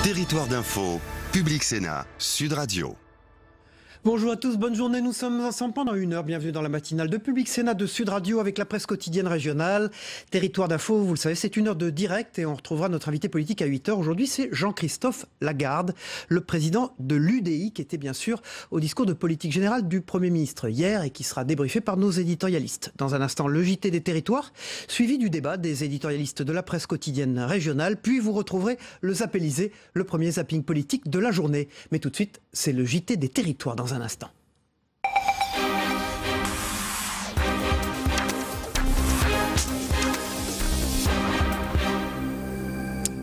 Territoire d'info, Public Sénat, Sud Radio. Bonjour à tous, bonne journée, nous sommes ensemble pendant une heure. Bienvenue dans la matinale de Public Sénat de Sud Radio avec la presse quotidienne régionale. Territoire d'info, vous le savez, c'est une heure de direct et on retrouvera notre invité politique à 8h. Aujourd'hui, c'est Jean-Christophe Lagarde, le président de l'UDI, qui était bien sûr au discours de politique générale du Premier ministre hier et qui sera débriefé par nos éditorialistes. Dans un instant, le JT des territoires, suivi du débat des éditorialistes de la presse quotidienne régionale. Puis vous retrouverez le Zappélisé, le premier zapping politique de la journée. Mais tout de suite, c'est le JT des territoires dans un instant.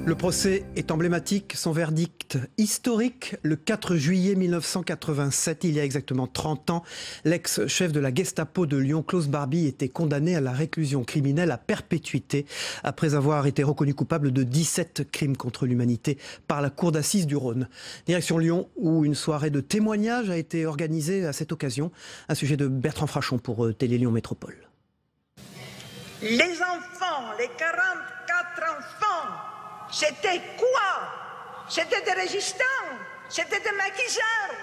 Le procès est emblématique, son verdict historique. Le 4 juillet 1987, il y a exactement 30 ans, l'ex-chef de la Gestapo de Lyon, Klaus Barbie, était condamné à la réclusion criminelle à perpétuité après avoir été reconnu coupable de 17 crimes contre l'humanité par la cour d'assises du Rhône. Direction Lyon, où une soirée de témoignages a été organisée à cette occasion. Un sujet de Bertrand Frachon pour Télé Lyon Métropole. Les enfants, les 44 enfants, c'était quoi? C'était des résistants, c'était des maquisards.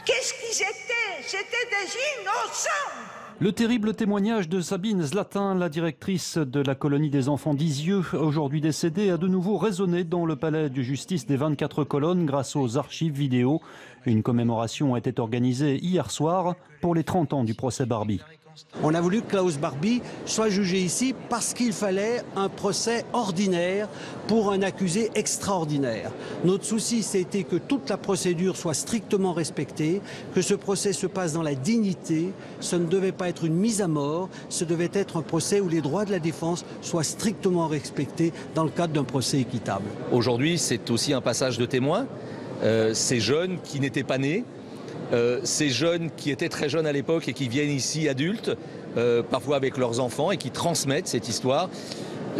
Qu'est-ce qu'ils étaient? C'était des innocents. Le terrible témoignage de Sabine Zlatin, la directrice de la colonie des enfants d'Isieux, aujourd'hui décédée, a de nouveau résonné dans le palais de justice des 24 colonnes grâce aux archives vidéo. Une commémoration a été organisée hier soir pour les 30 ans du procès Barbie. On a voulu que Klaus Barbie soit jugé ici parce qu'il fallait un procès ordinaire pour un accusé extraordinaire. Notre souci, c'était que toute la procédure soit strictement respectée, que ce procès se passe dans la dignité. Ce ne devait pas être une mise à mort, ce devait être un procès où les droits de la défense soient strictement respectés dans le cadre d'un procès équitable. Aujourd'hui, c'est aussi un passage de témoin. Ces jeunes qui n'étaient pas nés, ces jeunes qui étaient très jeunes à l'époque et qui viennent ici adultes, parfois avec leurs enfants et qui transmettent cette histoire.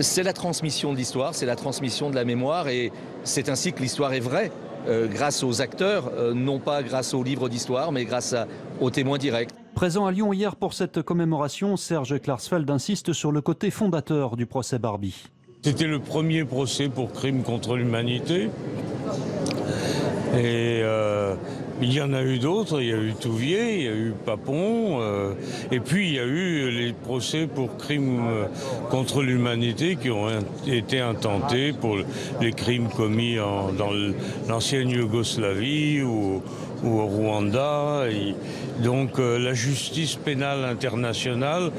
C'est la transmission de l'histoire, c'est la transmission de la mémoire et c'est ainsi que l'histoire est vraie, grâce aux acteurs, non pas grâce aux livres d'histoire, mais grâce aux témoins directs. Présent à Lyon hier pour cette commémoration, Serge Klarsfeld insiste sur le côté fondateur du procès Barbie. C'était le premier procès pour crime contre l'humanité. Et il y en a eu d'autres, il y a eu Touvier, il y a eu Papon, et puis il y a eu les procès pour crimes contre l'humanité qui ont été intentés pour les crimes commis dans l'ancienne Yougoslavie ou au Rwanda. Et donc la justice pénale internationale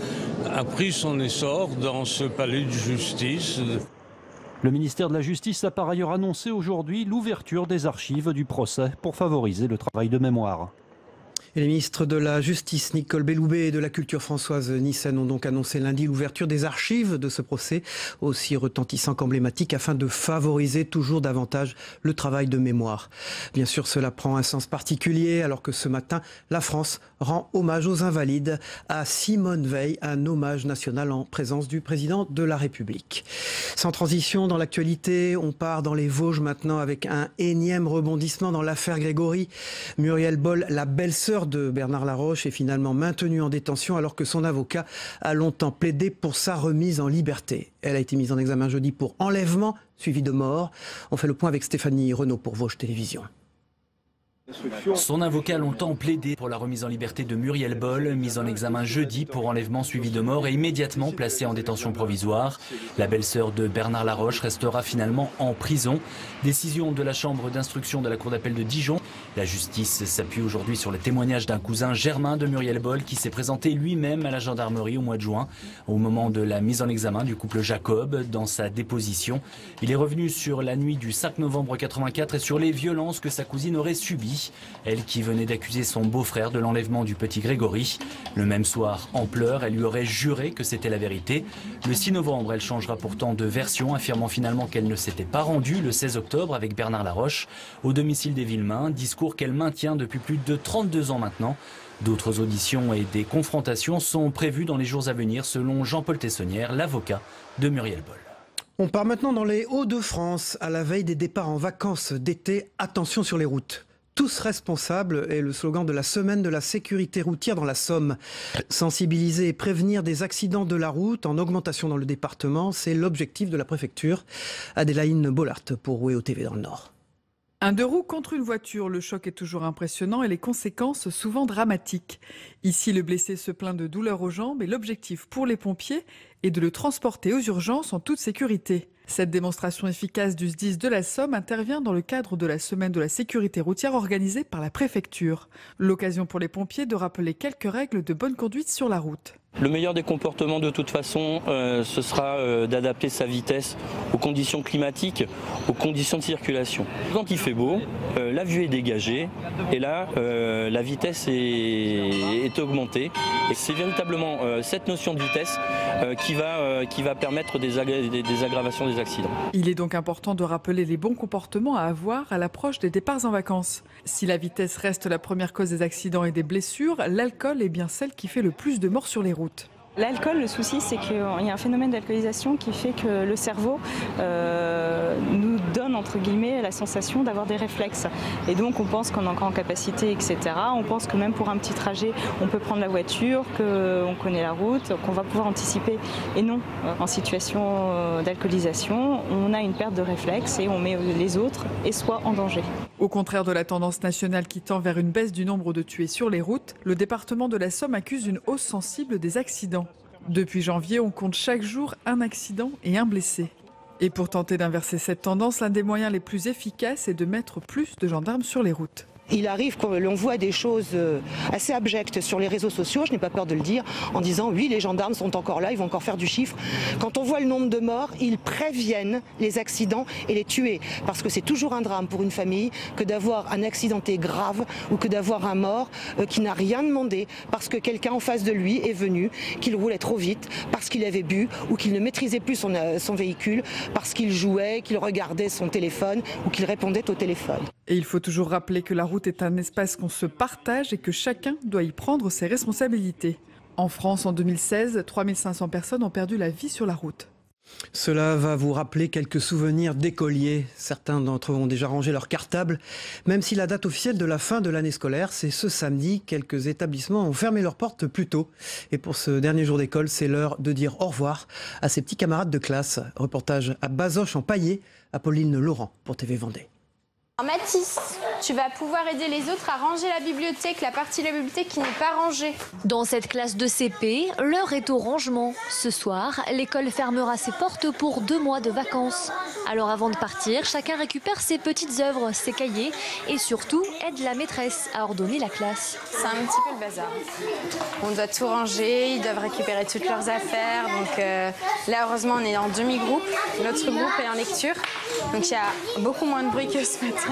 a pris son essor dans ce palais de justice. Le ministère de la Justice a par ailleurs annoncé aujourd'hui l'ouverture des archives du procès pour favoriser le travail de mémoire. Et les ministres de la Justice, Nicole Belloubet, et de la Culture, Françoise Nyssen, ont donc annoncé lundi l'ouverture des archives de ce procès, aussi retentissant qu'emblématique, afin de favoriser toujours davantage le travail de mémoire. Bien sûr, cela prend un sens particulier, alors que ce matin, la France rend hommage aux Invalides à Simone Veil, un hommage national en présence du président de la République. Sans transition, dans l'actualité, on part dans les Vosges maintenant avec un énième rebondissement dans l'affaire Grégory. Muriel Boll, la belle-sœur de Bernard Laroche, est finalement maintenue en détention alors que son avocat a longtemps plaidé pour sa remise en liberté. Elle a été mise en examen jeudi pour enlèvement suivi de mort. On fait le point avec Stéphanie Renaud pour Vosges Télévisions. Son avocat a longtemps plaidé pour la remise en liberté de Muriel Boll, mise en examen jeudi pour enlèvement suivi de mort et immédiatement placée en détention provisoire. La belle-sœur de Bernard Laroche restera finalement en prison. Décision de la chambre d'instruction de la cour d'appel de Dijon. La justice s'appuie aujourd'hui sur le témoignage d'un cousin germain de Muriel Boll qui s'est présenté lui-même à la gendarmerie au mois de juin. Au moment de la mise en examen du couple Jacob, dans sa déposition, il est revenu sur la nuit du 5 novembre 84 et sur les violences que sa cousine aurait subies. Elle qui venait d'accuser son beau-frère de l'enlèvement du petit Grégory. Le même soir, en pleurs, elle lui aurait juré que c'était la vérité. Le 6 novembre, elle changera pourtant de version, affirmant finalement qu'elle ne s'était pas rendue le 16 octobre avec Bernard Laroche au domicile des Villemains, discours qu'elle maintient depuis plus de 32 ans maintenant. D'autres auditions et des confrontations sont prévues dans les jours à venir, selon Jean-Paul Tessonnière, l'avocat de Muriel Boll. On part maintenant dans les Hauts-de-France, à la veille des départs en vacances d'été. Attention sur les routes. Tous responsables est le slogan de la semaine de la sécurité routière dans la Somme. Sensibiliser et prévenir des accidents de la route en augmentation dans le département, c'est l'objectif de la préfecture. Adélaïne Bollard pour Rouéo TV dans le Nord. Un deux roues contre une voiture, le choc est toujours impressionnant et les conséquences souvent dramatiques. Ici, le blessé se plaint de douleurs aux jambes et l'objectif pour les pompiers est de le transporter aux urgences en toute sécurité. Cette démonstration efficace du SDIS de la Somme intervient dans le cadre de la semaine de la sécurité routière organisée par la préfecture. L'occasion pour les pompiers de rappeler quelques règles de bonne conduite sur la route. Le meilleur des comportements de toute façon, ce sera d'adapter sa vitesse aux conditions climatiques, aux conditions de circulation. Quand il fait beau, la vue est dégagée et là, la vitesse est augmentée. Et c'est véritablement cette notion de vitesse qui va permettre des aggravations des accidents. Il est donc important de rappeler les bons comportements à avoir à l'approche des départs en vacances. Si la vitesse reste la première cause des accidents et des blessures, l'alcool est bien celle qui fait le plus de morts sur les routes. L'alcool, le souci, c'est qu'il y a un phénomène d'alcoolisation qui fait que le cerveau nous donne, entre guillemets, la sensation d'avoir des réflexes. Et donc, on pense qu'on est encore en capacité, etc. On pense que même pour un petit trajet, on peut prendre la voiture, qu'on connaît la route, qu'on va pouvoir anticiper. Et non, en situation d'alcoolisation, on a une perte de réflexes et on met les autres et soi en danger. Au contraire de la tendance nationale qui tend vers une baisse du nombre de tués sur les routes, le département de la Somme accuse une hausse sensible des accidents. Depuis janvier, on compte chaque jour un accident et un blessé. Et pour tenter d'inverser cette tendance, l'un des moyens les plus efficaces est de mettre plus de gendarmes sur les routes. Il arrive que l'on voit des choses assez abjectes sur les réseaux sociaux, je n'ai pas peur de le dire, en disant oui, les gendarmes sont encore là, ils vont encore faire du chiffre. Quand on voit le nombre de morts, ils préviennent les accidents et les tuer. Parce que c'est toujours un drame pour une famille que d'avoir un accidenté grave ou que d'avoir un mort qui n'a rien demandé parce que quelqu'un en face de lui est venu, qu'il roulait trop vite, parce qu'il avait bu ou qu'il ne maîtrisait plus son véhicule, parce qu'il jouait, qu'il regardait son téléphone ou qu'il répondait au téléphone. Et il faut toujours rappeler que la route est un espace qu'on se partage et que chacun doit y prendre ses responsabilités. En France, en 2016, 3500 personnes ont perdu la vie sur la route. Cela va vous rappeler quelques souvenirs d'écoliers. Certains d'entre eux ont déjà rangé leur cartable. Même si la date officielle de la fin de l'année scolaire, c'est ce samedi, quelques établissements ont fermé leurs portes plus tôt. Et pour ce dernier jour d'école, c'est l'heure de dire au revoir à ses petits camarades de classe. Reportage à Bazoches en Paillé, Apolline Laurent pour TV Vendée. Mathis, tu vas pouvoir aider les autres à ranger la bibliothèque, la partie de la bibliothèque qui n'est pas rangée. Dans cette classe de CP, l'heure est au rangement. Ce soir, l'école fermera ses portes pour 2 mois de vacances. Alors avant de partir, chacun récupère ses petites œuvres, ses cahiers et surtout aide la maîtresse à ordonner la classe. C'est un petit peu le bazar. On doit tout ranger, ils doivent récupérer toutes leurs affaires. Donc là, heureusement, on est en demi-groupe. L'autre groupe est en lecture. Donc il y a beaucoup moins de bruit que ce matin.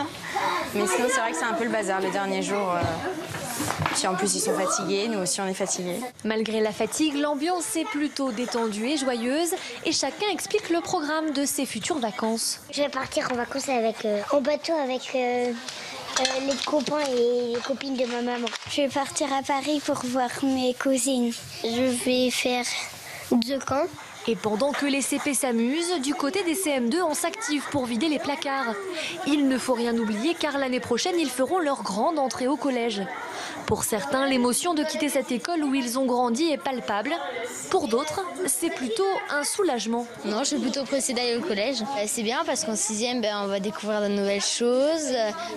Mais sinon, c'est vrai que c'est un peu le bazar les derniers jours. Puis en plus, ils sont fatigués, nous aussi on est fatigués. Malgré la fatigue, l'ambiance est plutôt détendue et joyeuse et chacun explique le programme de ses futures vacances. Je vais partir en vacances en bateau avec les copains et les copines de ma maman. Je vais partir à Paris pour voir mes cousines. Je vais faire 2 camps. Et pendant que les CP s'amusent, du côté des CM2, on s'active pour vider les placards. Il ne faut rien oublier car l'année prochaine, ils feront leur grande entrée au collège. Pour certains, l'émotion de quitter cette école où ils ont grandi est palpable. Pour d'autres, c'est plutôt un soulagement. Non, je suis plutôt pressée d'aller au collège. C'est bien parce qu'en 6e, on va découvrir de nouvelles choses.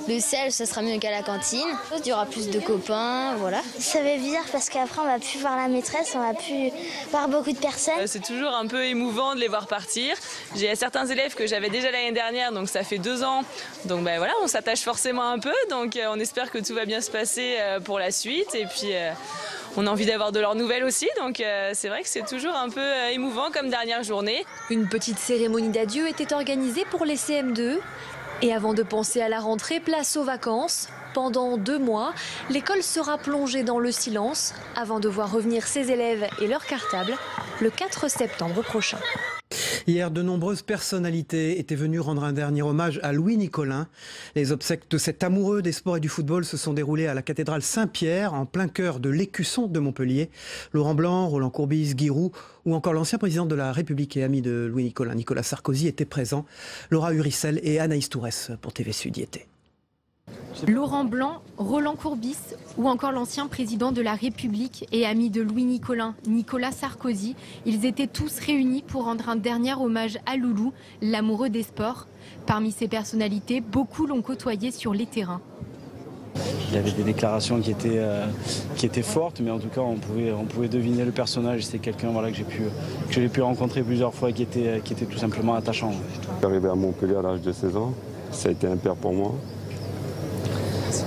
Le sel, ça sera mieux qu'à la cantine. Il y aura plus de copains, voilà. Ça fait bizarre parce qu'après, on va plus voir la maîtresse, on va plus voir beaucoup de personnes. C'est toujours un peu émouvant de les voir partir. J'ai certains élèves que j'avais déjà l'année dernière, donc ça fait 2 ans. Donc voilà, on s'attache forcément un peu. Donc on espère que tout va bien se passer pour la suite. Et puis on a envie d'avoir de leurs nouvelles aussi. Donc c'est vrai que c'est toujours un peu émouvant comme dernière journée. Une petite cérémonie d'adieu était organisée pour les CM2. Et avant de penser à la rentrée, place aux vacances. Pendant 2 mois, l'école sera plongée dans le silence avant de voir revenir ses élèves et leurs cartables le 4 septembre prochain. Hier, de nombreuses personnalités étaient venues rendre un dernier hommage à Louis Nicolin. Les obsèques de cet amoureux des sports et du football se sont déroulées à la cathédrale Saint-Pierre, en plein cœur de l'Écusson de Montpellier. Laurent Blanc, Roland Courbis, Guy Roux ou encore l'ancien président de la République et ami de Louis Nicolin, Nicolas Sarkozy, étaient présents. Laura Uricel et Anaïs Tourès pour TV Sud y étaient. Laurent Blanc, Roland Courbis ou encore l'ancien président de la République et ami de Louis Nicolin, Nicolas Sarkozy, ils étaient tous réunis pour rendre un dernier hommage à Loulou, l'amoureux des sports. Parmi ces personnalités, beaucoup l'ont côtoyé sur les terrains. Il y avait des déclarations qui étaient fortes, mais en tout cas on pouvait deviner le personnage. C'est quelqu'un que j'ai pu rencontrer plusieurs fois et qui était tout simplement attachant. Je suis arrivé à Montpellier à l'âge de 16 ans, ça a été un père pour moi.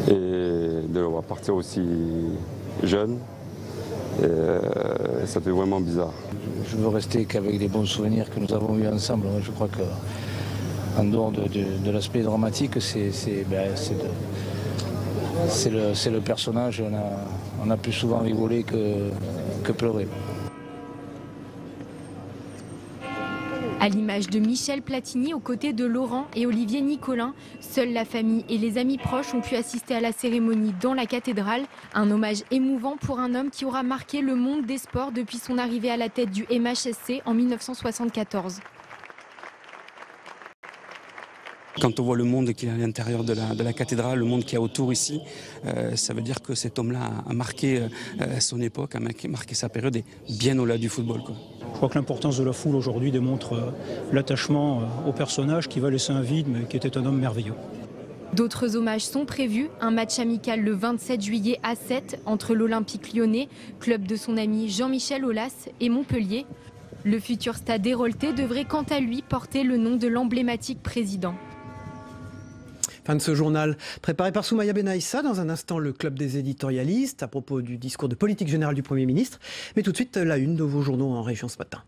Et de le voir partir aussi jeune, ça fait vraiment bizarre. Je veux rester qu'avec des bons souvenirs que nous avons eus ensemble. Je crois qu'en dehors de l'aspect dramatique, c'est le personnage. On a plus souvent rigolé que pleuré. À l'image de Michel Platini aux côtés de Laurent et Olivier Nicolin, seule la famille et les amis proches ont pu assister à la cérémonie dans la cathédrale. Un hommage émouvant pour un homme qui aura marqué le monde des sports depuis son arrivée à la tête du MHSC en 1974. Quand on voit le monde qu'il y a à l'intérieur de la cathédrale, le monde qu'il y a autour ici, ça veut dire que cet homme-là a marqué son époque, a marqué sa période et bien au-delà du football, quoi. Je crois que l'importance de la foule aujourd'hui démontre l'attachement au personnage qui va laisser un vide, mais qui était un homme merveilleux. D'autres hommages sont prévus. Un match amical le 27 juillet à 7 entre l'Olympique lyonnais, club de son ami Jean-Michel Aulas, et Montpellier. Le futur stade Hérolté devrait quant à lui porter le nom de l'emblématique président. Fin de ce journal préparé par Soumaya Benaïssa. Dans un instant, le club des éditorialistes à propos du discours de politique générale du Premier ministre. Mais tout de suite, la une de vos journaux en région ce matin.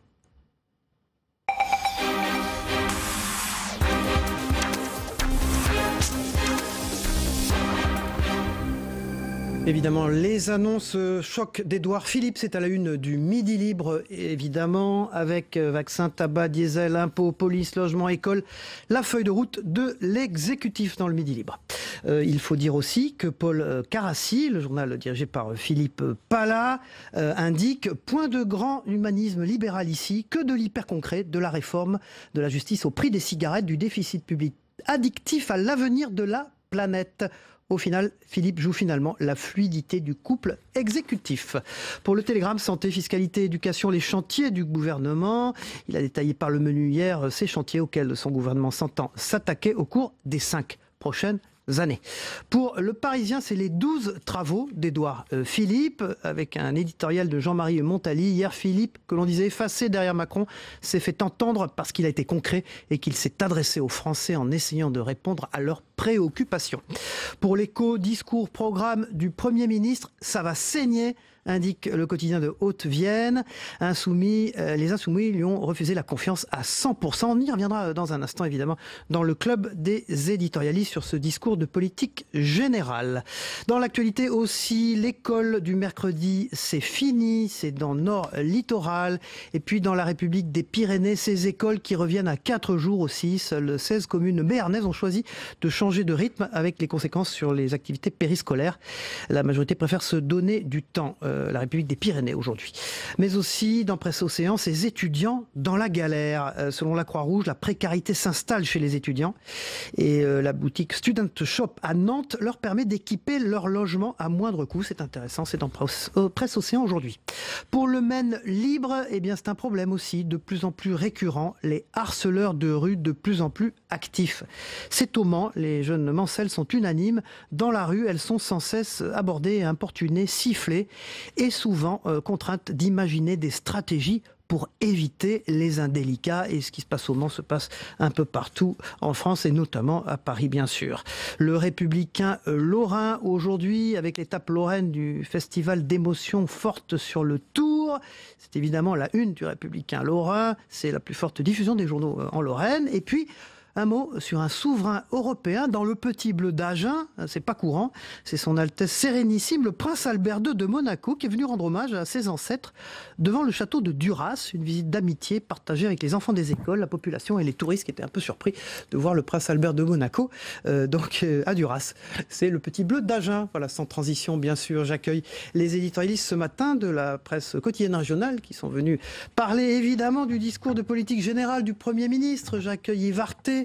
Évidemment, les annonces choc d'Édouard Philippe, c'est à la une du Midi Libre, évidemment, avec vaccin, tabac, diesel, impôts, police, logement, école, la feuille de route de l'exécutif dans le Midi Libre. Il faut dire aussi que Paul Carassi, le journal dirigé par Philippe Palla, indique « Point de grand humanisme libéral ici, que de l'hyper concret, de la réforme de la justice au prix des cigarettes, du déficit public addictif à l'avenir de la planète ». Au final, Philippe joue finalement la fluidité du couple exécutif. Pour le Télégramme, santé, fiscalité, éducation, les chantiers du gouvernement. Il a détaillé par le menu hier ces chantiers auxquels son gouvernement s'entend s'attaquer au cours des 5 prochaines années. Pour le Parisien, c'est les 12 travaux d'Édouard Philippe, avec un éditorial de Jean-Marie Montali. Hier, Philippe, que l'on disait effacé derrière Macron, s'est fait entendre parce qu'il a été concret et qu'il s'est adressé aux Français en essayant de répondre à leurs préoccupations. Pour l'Écho, discours, programme du Premier ministre, ça va saigner, indique le quotidien de Haute-Vienne. Les Insoumis lui ont refusé la confiance à 100%. On y reviendra dans un instant, évidemment, dans le club des éditorialistes sur ce discours de politique générale. Dans l'actualité aussi, l'école du mercredi, c'est fini. C'est dans Nord Littoral. Et puis dans la République des Pyrénées, ces écoles qui reviennent à 4 jours aussi. Seules 16 communes béarnaises ont choisi de changer de rythme avec les conséquences sur les activités périscolaires. La majorité préfère se donner du temps. La République des Pyrénées aujourd'hui. Mais aussi, dans Presse Océan, ces étudiants dans la galère. Selon la Croix-Rouge, la précarité s'installe chez les étudiants. Et la boutique Student Shop à Nantes leur permet d'équiper leur logement à moindre coût. C'est intéressant, c'est dans Presse Océan aujourd'hui. Pour le Maine libre, eh bien, c'est un problème aussi de plus en plus récurrent. Les harceleurs de rue de plus en plus actifs. C'est au Mans, les jeunes mancelles sont unanimes. Dans la rue, elles sont sans cesse abordées, importunées, sifflées. Et souvent contraintes d'imaginer des stratégies pour éviter les indélicats. Et ce qui se passe au Mans se passe un peu partout en France et notamment à Paris, bien sûr. Le Républicain lorrain aujourd'hui, avec l'étape lorraine du festival d'émotions fortes sur le Tour. C'est évidemment la une du Républicain lorrain. C'est la plus forte diffusion des journaux en Lorraine. Et puis, un mot sur un souverain européen dans le Petit Bleu d'Agen. C'est pas courant. C'est son Altesse Sérénissime, le prince Albert II de Monaco, qui est venu rendre hommage à ses ancêtres devant le château de Duras. Une visite d'amitié partagée avec les enfants des écoles, la population et les touristes qui étaient un peu surpris de voir le prince Albert de Monaco à Duras. C'est le Petit Bleu d'Agen. Voilà, sans transition, bien sûr. J'accueille les éditorialistes ce matin de la presse quotidienne régionale qui sont venus parler évidemment du discours de politique générale du Premier ministre. J'accueille Yves Arté,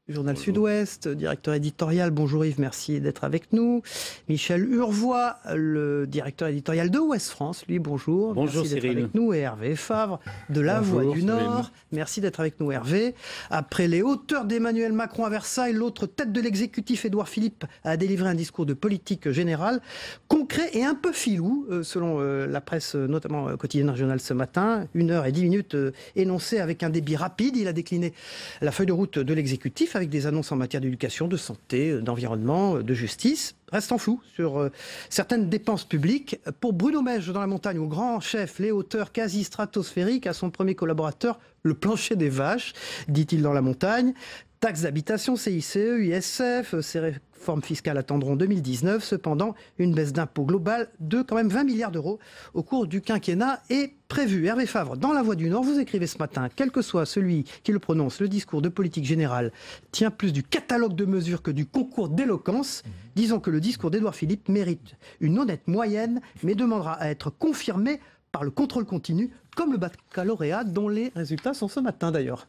Journal Sud-Ouest, directeur éditorial. Bonjour Yves, merci d'être avec nous. Michel Urvois, le directeur éditorial de Ouest France. Lui, bonjour. Bonjour merci d'être Cyril. avec nous. Et Hervé Favre de La Voix du Nord. Merci d'être avec nous Hervé. Après les hauteurs d'Emmanuel Macron à Versailles, l'autre tête de l'exécutif, Édouard Philippe, a délivré un discours de politique générale, concret et un peu filou, selon la presse, notamment quotidienne régionale ce matin. 1h10 énoncé avec un débit rapide. Il a décliné la feuille de route de l'exécutif avec des annonces en matière d'éducation, de santé, d'environnement, de justice. Reste en flou sur certaines dépenses publiques. Pour Bruno Mège dans la montagne, au grand chef, les hauteurs quasi stratosphériques, à son premier collaborateur, le plancher des vaches, dit-il dans la montagne. Taxes d'habitation, CICE, ISF, ces réformes fiscales attendront 2019. Cependant, une baisse d'impôt globale de quand même 20 milliards d'euros au cours du quinquennat est prévue. Hervé Favre, dans La Voix du Nord, vous écrivez ce matin, quel que soit celui qui le prononce, le discours de politique générale tient plus du catalogue de mesures que du concours d'éloquence. Disons que le discours d'Édouard Philippe mérite une honnête moyenne, mais demandera à être confirmé par le contrôle continu, comme le baccalauréat, dont les résultats sont ce matin d'ailleurs.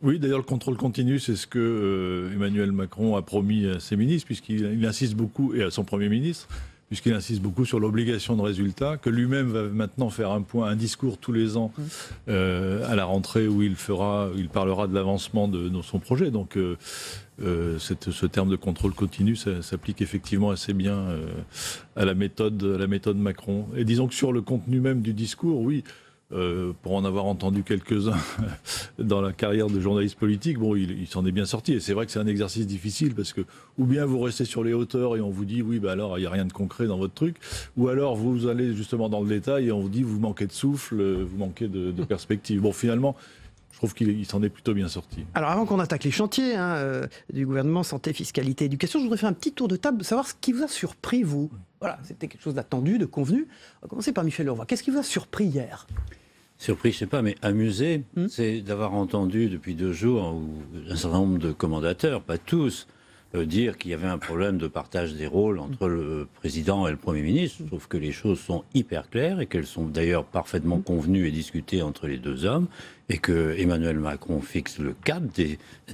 Oui, d'ailleurs, le contrôle continu, c'est ce que Emmanuel Macron a promis à ses ministres, puisqu'il insiste beaucoup, et à son Premier ministre, puisqu'il insiste beaucoup sur l'obligation de résultat, que lui-même va maintenant faire un discours tous les ans à la rentrée où il parlera de l'avancement de son projet. Donc, ce terme de contrôle continu, ça s'applique effectivement assez bien à la méthode Macron. Et disons que sur le contenu même du discours, oui, pour en avoir entendu quelques-uns dans la carrière de journaliste politique, bon, il s'en est bien sorti. Et c'est vrai que c'est un exercice difficile parce que, ou bien vous restez sur les hauteurs et on vous dit, oui, bah alors il n'y a rien de concret dans votre truc, ou alors vous allez justement dans le détail et on vous dit, vous manquez de souffle, vous manquez de perspective. Bon, finalement, je trouve qu'il s'en est plutôt bien sorti. Alors avant qu'on attaque les chantiers du gouvernement, santé, fiscalité, éducation, je voudrais faire un petit tour de table de savoir ce qui vous a surpris, vous. Voilà, c'était quelque chose d'attendu, de convenu. On va commencer par Michel Urvois. Qu'est-ce qui vous a surpris hier ? Surpris, je ne sais pas, mais amusé, c'est d'avoir entendu depuis 2 jours un certain nombre de commentateurs, pas tous, dire qu'il y avait un problème de partage des rôles entre le président et le Premier ministre. Je trouve que les choses sont hyper claires et qu'elles sont d'ailleurs parfaitement convenues et discutées entre les 2 hommes et que Emmanuel Macron fixe le cap,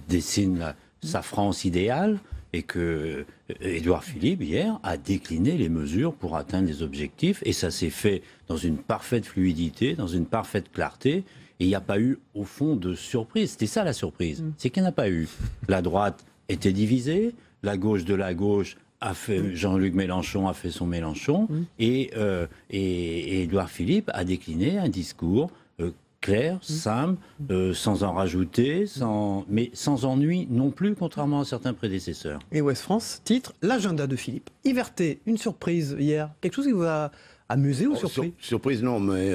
dessine sa France idéale et que Édouard Philippe, hier, a décliné les mesures pour atteindre les objectifs et ça s'est fait dans une parfaite fluidité, dans une parfaite clarté et il n'y a pas eu, au fond, de surprise. C'était ça la surprise, c'est qu'il n'y en a pas eu. La droite était divisée, la gauche de la gauche a fait, Jean-Luc Mélenchon a fait son Mélenchon et Édouard Philippe a décliné un discours clair, simple, sans en rajouter, mais sans ennui non plus, contrairement à certains prédécesseurs. Et Ouest France, titre, l'agenda de Philippe. Yverté, une surprise hier, quelque chose qui vous a amusé ou surpris ? Surprise non, mais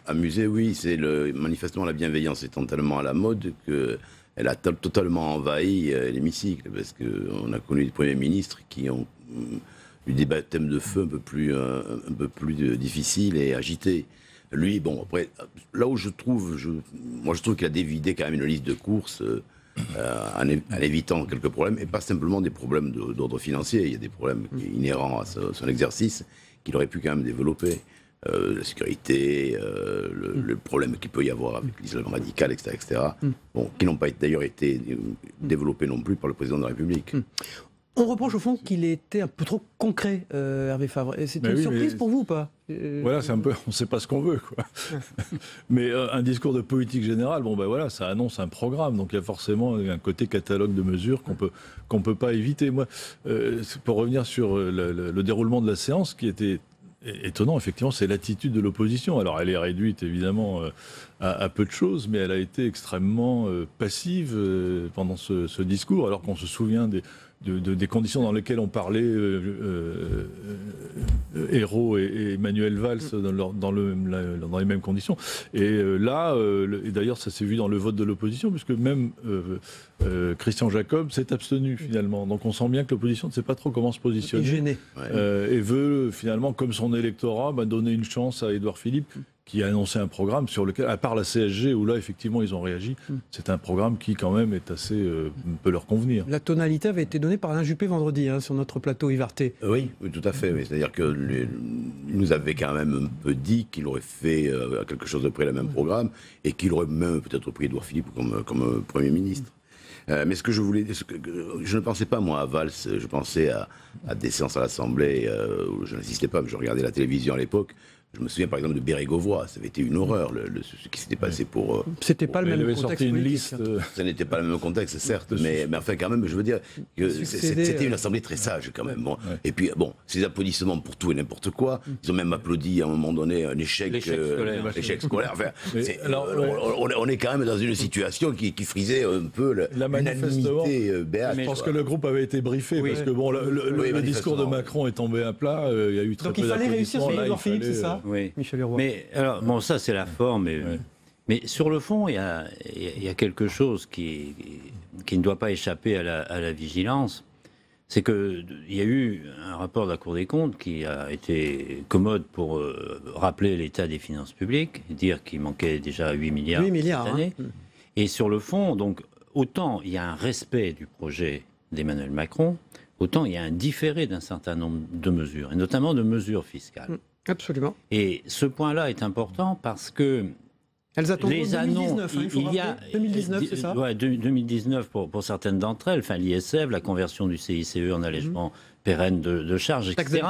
amusé oui, c'est manifestement la bienveillance étant tellement à la mode qu'elle a totalement envahi l'hémicycle, parce qu'on a connu des premiers ministres qui ont eu des baptêmes de feu un peu plus difficiles et agités. Lui, bon, après, là où je trouve qu'il a dévidé quand même une liste de courses en évitant quelques problèmes, et pas simplement des problèmes d'ordre financier. Il y a des problèmes inhérents à son exercice qu'il aurait pu quand même développer. La sécurité, le problème qu'il peut y avoir avec l'islam radical, etc. Bon, qui n'ont pas d'ailleurs été développés non plus par le président de la République. On reproche au fond qu'il était un peu trop concret, Hervé Favre. Et c'est une surprise pour vous ou pas ? Voilà, c'est un peu, on ne sait pas ce qu'on veut, quoi. Mais un discours de politique générale, bon ben voilà, ça annonce un programme, donc il y a forcément un côté catalogue de mesures qu'on peut pas éviter. Moi, pour revenir sur le déroulement de la séance, qui était étonnant, effectivement, c'est l'attitude de l'opposition. Alors, elle est réduite, évidemment, à peu de choses, mais elle a été extrêmement passive pendant ce discours, alors qu'on se souvient des conditions dans lesquelles on parlait Hérault et Manuel Valls dans les mêmes conditions. Et là, et d'ailleurs ça s'est vu dans le vote de l'opposition, puisque même Christian Jacob s'est abstenu finalement. Donc on sent bien que l'opposition ne sait pas trop comment se positionner. Gêné. Et veut finalement, comme son électorat, donner une chance à Édouard Philippe, qui a annoncé un programme sur lequel, à part la CSG, où là, effectivement, ils ont réagi, c'est un programme qui, quand même, est assez... peut leur convenir. La tonalité avait été donnée par Alain Juppé vendredi, sur notre plateau Yverté. Oui, tout à fait. Oui. C'est-à-dire qu'il nous avait quand même un peu dit qu'il aurait fait quelque chose de près le même programme, et qu'il aurait même peut-être pris Édouard Philippe comme Premier ministre. Mais ce que je voulais, je ne pensais pas moi à Valls, je pensais à des séances à l'Assemblée où je n'assistais pas, mais je regardais la télévision à l'époque. Je me souviens par exemple de Bérégovoy, ça avait été une horreur ce qui s'était passé pour. C'était pas le même contexte politique. Ça n'était pas le même contexte, certes, mais enfin quand même, je veux dire que c'était une assemblée très sage quand même. Bon. Et puis bon, ces applaudissements pour tout et n'importe quoi. Ils ont même applaudi à un moment donné un échec scolaire. Enfin, on est quand même dans une situation qui frisait un peu l'unanimité béate. Je pense que le groupe avait été briefé parce que bon, le discours de Macron est tombé à plat. Il y a eu très peu d'applaudissements. Donc il fallait réussir sur Édouard Philippe, c'est ça? Oui. Michel Leroy. Mais alors, bon, ça c'est la forme. Mais sur le fond, il y a quelque chose qui ne doit pas échapper à la vigilance. C'est qu'il y a eu un rapport de la Cour des comptes qui a été commode pour rappeler l'état des finances publiques, dire qu'il manquait déjà 8 milliards cette année. Et sur le fond, donc, autant il y a un respect du projet d'Emmanuel Macron, autant il y a un différé d'un certain nombre de mesures, et notamment de mesures fiscales. Absolument. Et ce point-là est important parce que elles attendent les annonces, 2019, il y a 2019, c'est ça? Ouais, 2019 pour certaines d'entre elles, enfin l'ISF, la conversion du CICE en allègement pérenne de charges, etc.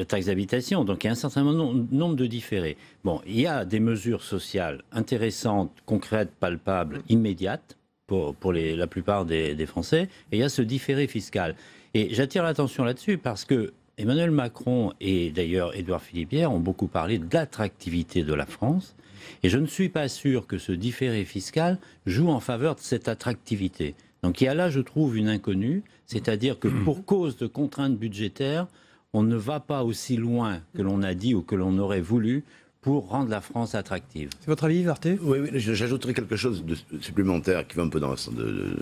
Taxe d'habitation. Donc il y a un certain nombre de différés. Bon, il y a des mesures sociales intéressantes, concrètes, palpables, immédiates pour la plupart des Français, et il y a ce différé fiscal. Et j'attire l'attention là-dessus parce que Emmanuel Macron et d'ailleurs Édouard Philippe hier ont beaucoup parlé de l'attractivité de la France. Et je ne suis pas sûr que ce différé fiscal joue en faveur de cette attractivité. Donc il y a là, je trouve, une inconnue, c'est-à-dire que pour cause de contraintes budgétaires, on ne va pas aussi loin que l'on a dit ou que l'on aurait voulu pour rendre la France attractive. C'est votre avis, Varté? Oui, j'ajouterais quelque chose de supplémentaire qui va un peu dans le sens de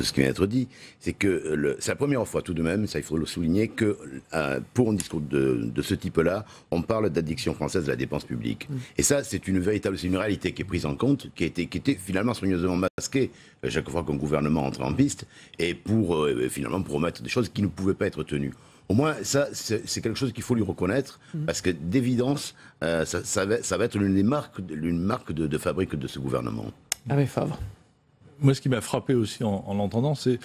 ce qui vient d'être dit. C'est que c'est la première fois tout de même, ça il faut le souligner, que pour un discours de ce type-là, on parle d'addiction française de la dépense publique. Et ça, c'est une réalité qui est prise en compte, qui était finalement soigneusement masquée chaque fois qu'un gouvernement entrait en piste, et finalement pour remettre des choses qui ne pouvaient pas être tenues. Au moins, ça, c'est quelque chose qu'il faut lui reconnaître, parce que d'évidence, ça va être l'une marque de fabrique de ce gouvernement. Ah oui, Favre. Moi, ce qui m'a frappé aussi en l'entendant, c'est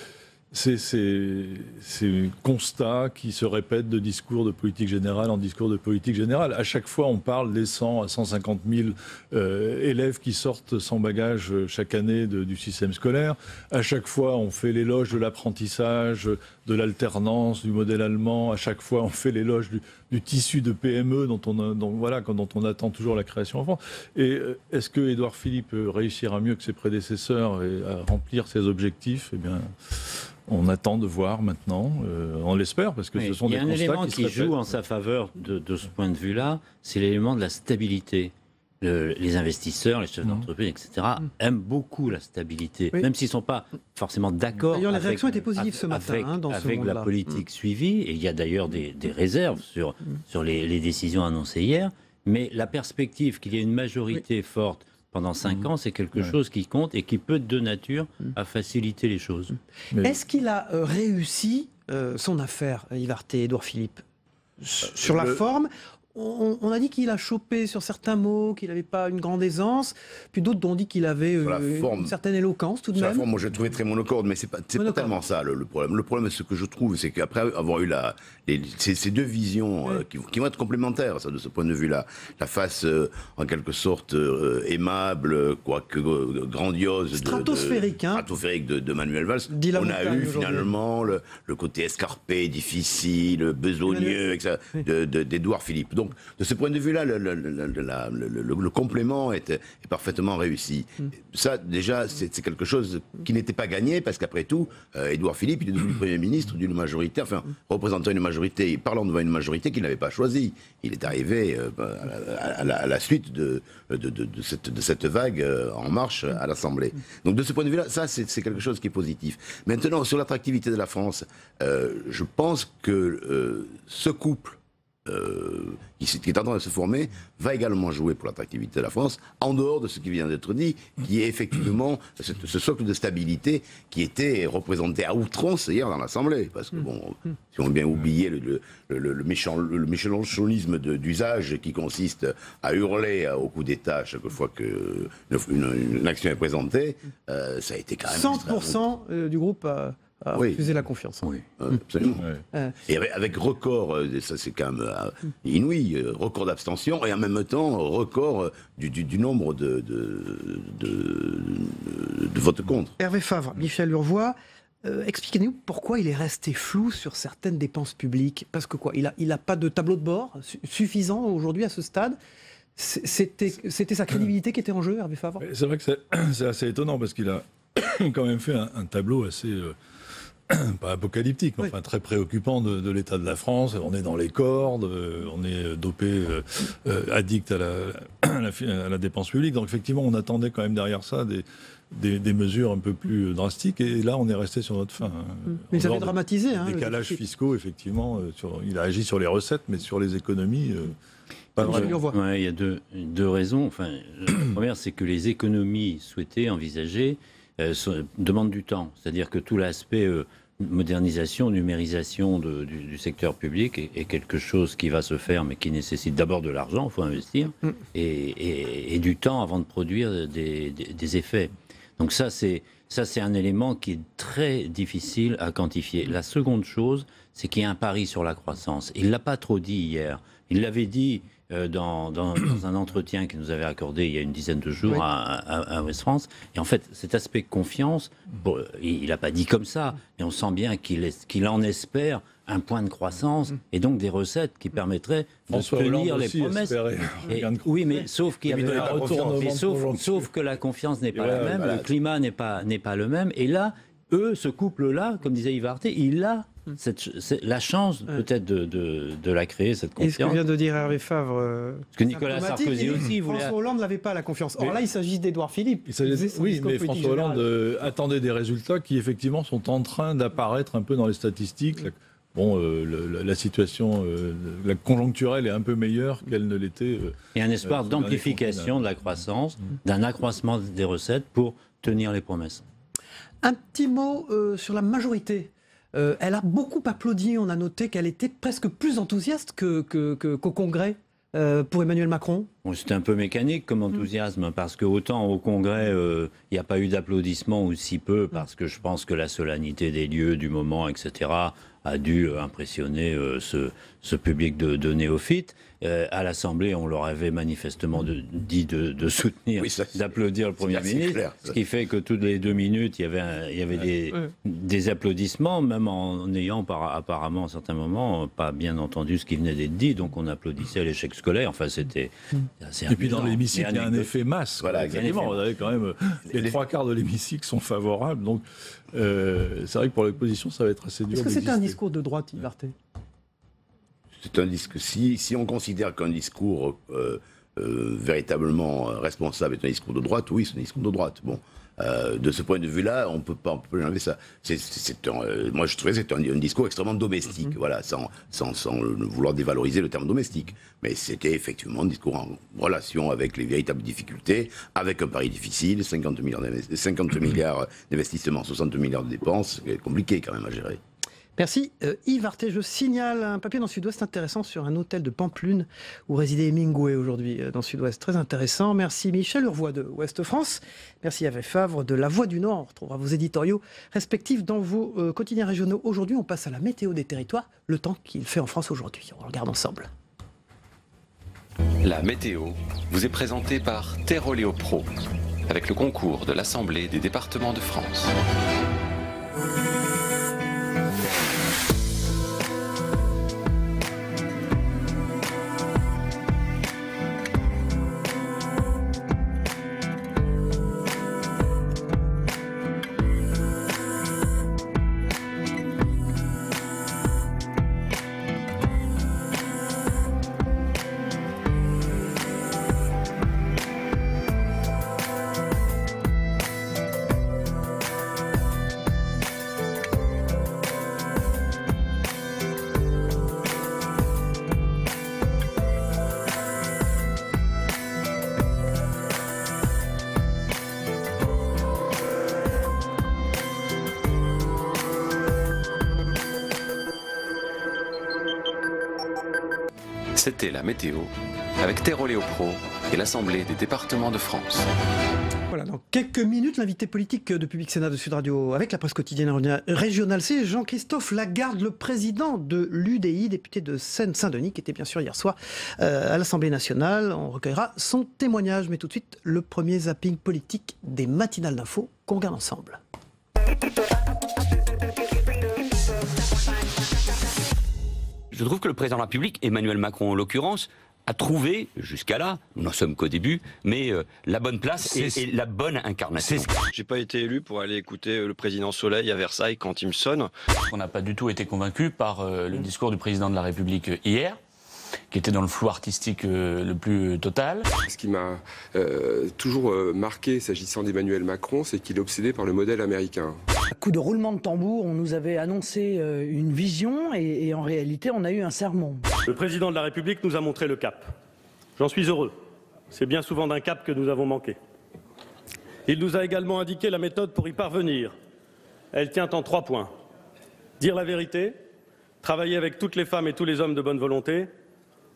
ces constats qui se répètent de discours de politique générale en discours de politique générale. À chaque fois, on parle des 100 à 150 000 élèves qui sortent sans bagage chaque année du système scolaire. À chaque fois, on fait l'éloge de l'apprentissage, de l'alternance, du modèle allemand. À chaque fois, on fait l'éloge du tissu de PME dont on attend toujours la création en France. Et est-ce que Édouard Philippe réussira mieux que ses prédécesseurs à remplir ses objectifs? Eh bien, on attend de voir maintenant. On l'espère, parce que ce sont des constats qui se répètent. Il y a un élément qui joue en sa faveur de ce point de vue-là, c'est l'élément de la stabilité. Les investisseurs, les chefs d'entreprise, etc., aiment beaucoup la stabilité, même s'ils ne sont pas forcément d'accord. D'ailleurs, la réaction était positive ce matin avec la politique suivie, et il y a d'ailleurs des réserves sur les décisions annoncées hier, mais la perspective qu'il y ait une majorité forte pendant 5 ans, c'est quelque chose qui compte et qui peut être de nature à faciliter les choses. Est-ce qu'il a réussi son affaire, Yvarté, Édouard Philippe? Sur la forme, on a dit qu'il a chopé sur certains mots, qu'il n'avait pas une grande aisance, puis d'autres ont dit qu'il avait une certaine éloquence tout de même. Sur la forme, moi je l'ai trouvé très monocorde, mais c'est pas tellement ça le problème. Le problème, ce que je trouve, c'est qu'après avoir eu ces deux visions qui vont être complémentaires, ça, de ce point de vue-là, la face en quelque sorte aimable, quoique grandiose, stratosphérique de Manuel Valls, on a eu finalement le côté escarpé, difficile, besogneux, d'Édouard Philippe. Donc, de ce point de vue-là, le complément est parfaitement réussi. Ça, déjà, c'est quelque chose qui n'était pas gagné, parce qu'après tout, Édouard Philippe, il est devenu Premier ministre d'une majorité, enfin, représentant une majorité, parlant devant une majorité qu'il n'avait pas choisie. Il est arrivé à la suite de cette vague en marche à l'Assemblée. Donc, de ce point de vue-là, ça, c'est quelque chose qui est positif. Maintenant, sur l'attractivité de la France, je pense que ce couple qui est en train de se former, va également jouer pour l'attractivité de la France, en dehors de ce qui vient d'être dit, qui est effectivement ce socle de stabilité qui était représenté à outrance hier dans l'Assemblée. Parce que bon, si on a bien oublié le méchanchonisme d'usage qui consiste à hurler au coup d'État chaque fois qu'une action est présentée, ça a été quand même... 100% du groupe a refusé la confiance. Oui, absolument. Et avec record, ça c'est quand même inouï, record d'abstention et en même temps record du nombre de votes contre. Hervé Favre, Michel Urvois, expliquez-nous pourquoi il est resté flou sur certaines dépenses publiques. Parce que quoi, il a pas de tableau de bord suffisant aujourd'hui à ce stade. C'était sa crédibilité qui était en jeu, Hervé Favre. C'est vrai que c'est assez étonnant parce qu'il a quand même fait un tableau assez... pas apocalyptique, mais enfin très préoccupant de l'état de la France. On est dans les cordes, on est dopé, addict à la dépense publique. Donc effectivement, on attendait quand même derrière ça des mesures un peu plus drastiques. Et là, on est resté sur notre fin. Mais ça avait dramatisé. Des décalages fiscaux, effectivement. Il a agi sur les recettes, mais sur les économies... pas vraiment. Ouais, il y a deux raisons. Enfin, la première, c'est que les économies souhaitées, envisagées, demande du temps. C'est-à-dire que tout l'aspect modernisation, numérisation du secteur public est quelque chose qui va se faire, mais qui nécessite d'abord de l'argent, il faut investir, et du temps avant de produire des effets. Donc ça, c'est un élément qui est très difficile à quantifier. La seconde chose, c'est qu'il y a un pari sur la croissance. Il ne l'a pas trop dit hier. Il l'avait dit dans un entretien qu'il nous avait accordé il y a une dizaine de jours à Ouest France. Et en fait, cet aspect confiance, il n'a pas dit comme ça, mais on sent bien qu'il en espère un point de croissance et donc des recettes qui permettraient de tenir les promesses. Oui, mais sauf qu'il y avait sauf que la confiance n'est pas la même, le climat n'est pas le même. Et là, ce couple-là, comme disait Yves Arté, il a la chance peut-être de la créer, cette confiance. Et ce que vient de dire Hervé Favre, parce que Nicolas Sarkozy aussi voulait... François Hollande n'avait pas la confiance. Or là, il s'agit d'Édouard Philippe. Oui, mais François Hollande attendait des résultats qui effectivement sont en train d'apparaître un peu dans les statistiques. Bon, la situation, la conjoncturelle est un peu meilleure qu'elle ne l'était. Et un espoir d'amplification de la croissance, d'un accroissement des recettes pour tenir les promesses. Un petit mot sur la majorité. Elle a beaucoup applaudi. On a noté qu'elle était presque plus enthousiaste qu'au Congrès pour Emmanuel Macron. Bon, c'était un peu mécanique comme enthousiasme, parce que autant au Congrès, il n'y a pas eu d'applaudissements ou si peu, parce que je pense que la solennité des lieux, du moment, etc., a dû impressionner ce public de néophytes. À l'Assemblée, on leur avait manifestement dit de soutenir, d'applaudir le Premier ministre, clair, ce qui fait que toutes les 2 minutes, il y avait des applaudissements, même en ayant apparemment à certains moments pas bien entendu ce qui venait d'être dit, donc on applaudissait à l'échec scolaire. Enfin, c'était assez amusant. Et puis dans l'hémicycle, il y a un effet masse. Voilà, exactement. Vous avez quand même les 3/4 de l'hémicycle sont favorables, donc c'est vrai que pour l'opposition, ça va être assez dur. Est-ce que c'était un discours de droite, Yves Arté ? C'est un discours. Si on considère qu'un discours véritablement responsable est un discours de droite, oui, c'est un discours de droite. Bon, de ce point de vue-là, on peut enlever ça. Moi, je trouvais que c'était un discours extrêmement domestique, voilà, sans vouloir dévaloriser le terme domestique. Mais c'était effectivement un discours en relation avec les véritables difficultés, avec un pari difficile, 50 milliards d'investissements, 60 milliards de dépenses, c'est compliqué quand même à gérer. Merci. Yves Arté, je signale un papier dans Sud-Ouest intéressant sur un hôtel de Pampelune où résidait Hemingway aujourd'hui dans Sud-Ouest. Très intéressant. Merci Michel Urvois de Ouest France. Merci Hervé Favre de La Voix du Nord. On retrouvera vos éditoriaux respectifs dans vos quotidiens régionaux. Aujourd'hui, on passe à la météo des territoires, le temps qu'il fait en France aujourd'hui. On regarde ensemble. La météo vous est présentée par Terroléo Pro avec le concours de l'Assemblée des départements de France. C'était la météo avec Terre Pro et l'Assemblée des départements de France. Voilà, dans quelques minutes, l'invité politique de Public Sénat de Sud Radio avec la presse quotidienne régionale, c'est Jean-Christophe Lagarde, le président de l'UDI, député de Seine-Saint-Denis, qui était bien sûr hier soir à l'Assemblée nationale. On recueillera son témoignage, mais tout de suite, le premier zapping politique des matinales d'infos qu'on regarde ensemble. Je trouve que le président de la République, Emmanuel Macron en l'occurrence, a trouvé, jusqu'à là, nous n'en sommes qu'au début, mais la bonne place et la bonne incarnation. J'ai pas été élu pour aller écouter le président Soleil à Versailles quand il me sonne. On n'a pas du tout été convaincu par le discours du président de la République hier, qui était dans le flou artistique le plus total. Ce qui m'a toujours marqué s'agissant d'Emmanuel Macron, c'est qu'il est obsédé par le modèle américain. À coup de roulement de tambour, on nous avait annoncé une vision et en réalité, on a eu un sermon. Le président de la République nous a montré le cap. J'en suis heureux. C'est bien souvent d'un cap que nous avons manqué. Il nous a également indiqué la méthode pour y parvenir. Elle tient en 3 points. Dire la vérité, travailler avec toutes les femmes et tous les hommes de bonne volonté,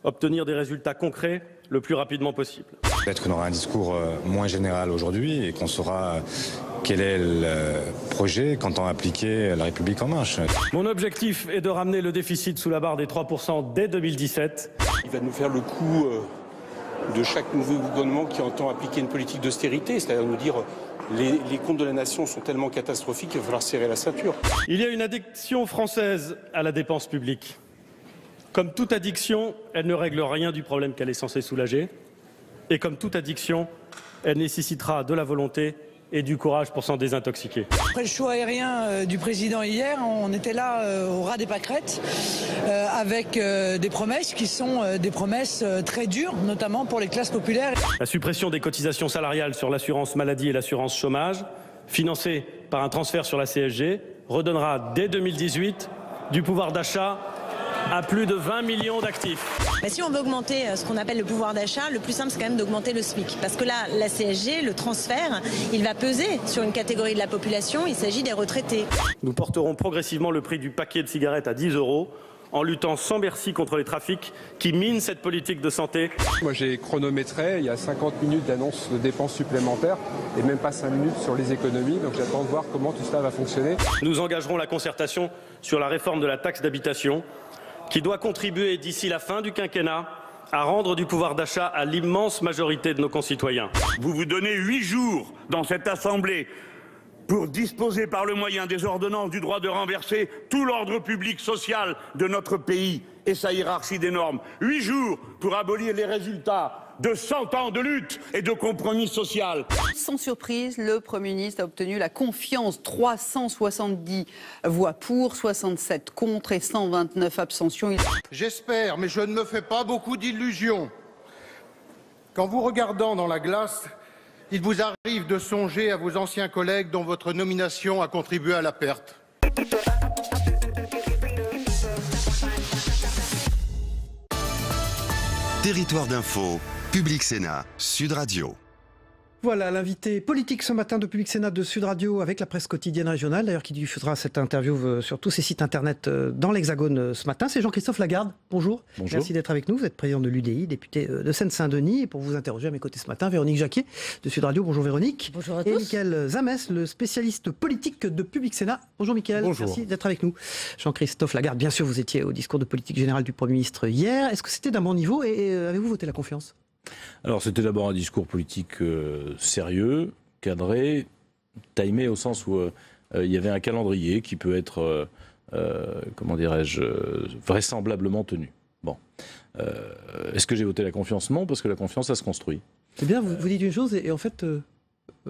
obtenir des résultats concrets le plus rapidement possible. Peut-être qu'on aura un discours moins général aujourd'hui et qu'on saura quel est le projet qu'entend appliquer la République en marche. Mon objectif est de ramener le déficit sous la barre des 3% dès 2017. Il va nous faire le coup de chaque nouveau gouvernement qui entend appliquer une politique d'austérité, c'est-à-dire nous dire les comptes de la nation sont tellement catastrophiques qu'il va falloir serrer la ceinture. Il y a une addiction française à la dépense publique. Comme toute addiction, elle ne règle rien du problème qu'elle est censée soulager. Et comme toute addiction, elle nécessitera de la volonté et du courage pour s'en désintoxiquer. Après le show aérien du président hier, on était là au ras des pâquerettes avec des promesses qui sont des promesses très dures, notamment pour les classes populaires. La suppression des cotisations salariales sur l'assurance maladie et l'assurance chômage, financée par un transfert sur la CSG, redonnera dès 2018 du pouvoir d'achat à plus de 20 millions d'actifs. Si on veut augmenter ce qu'on appelle le pouvoir d'achat, le plus simple c'est quand même d'augmenter le SMIC. Parce que là, la CSG, le transfert, il va peser sur une catégorie de la population, il s'agit des retraités. Nous porterons progressivement le prix du paquet de cigarettes à 10 € en luttant sans merci contre les trafics qui minent cette politique de santé. Moi j'ai chronométré, il y a 50 minutes d'annonce de dépenses supplémentaires et même pas 5 minutes sur les économies, donc j'attends de voir comment tout cela va fonctionner. Nous engagerons la concertation sur la réforme de la taxe d'habitation qui doit contribuer d'ici la fin du quinquennat à rendre du pouvoir d'achat à l'immense majorité de nos concitoyens. Vous vous donnez 8 jours dans cette Assemblée pour disposer par le moyen des ordonnances du droit de renverser tout l'ordre public social de notre pays et sa hiérarchie des normes. 8 jours pour abolir les résultats de 100 ans de lutte et de compromis social. Sans surprise, le Premier ministre a obtenu la confiance. 370 voix pour, 67 contre et 129 abstentions. J'espère, mais je ne me fais pas beaucoup d'illusions, qu'en vous regardant dans la glace, il vous arrive de songer à vos anciens collègues dont votre nomination a contribué à la perte. Territoire d'info, Public Sénat, Sud Radio. Voilà l'invité politique ce matin de Public Sénat de Sud Radio avec la presse quotidienne régionale, d'ailleurs qui diffusera cette interview sur tous ses sites internet dans l'Hexagone ce matin. C'est Jean-Christophe Lagarde. Bonjour. Bonjour. Merci d'être avec nous. Vous êtes président de l'UDI, député de Seine-Saint-Denis. Et pour vous interroger à mes côtés ce matin, Véronique Jacquier de Sud Radio. Bonjour Véronique. Bonjour à tous. Et Mickaël Zamès, le spécialiste politique de Public Sénat. Bonjour Mickaël. Bonjour. Merci d'être avec nous. Jean-Christophe Lagarde, bien sûr, vous étiez au discours de politique générale du Premier ministre hier. Est-ce que c'était d'un bon niveau et avez-vous voté la confiance ? Alors c'était d'abord un discours politique sérieux, cadré, timé au sens où il y avait un calendrier qui peut être, comment dirais-je, vraisemblablement tenu. Bon. Est-ce que j'ai voté la confiance ? Non, parce que la confiance, ça se construit. C'est bien, vous dites une chose et en fait...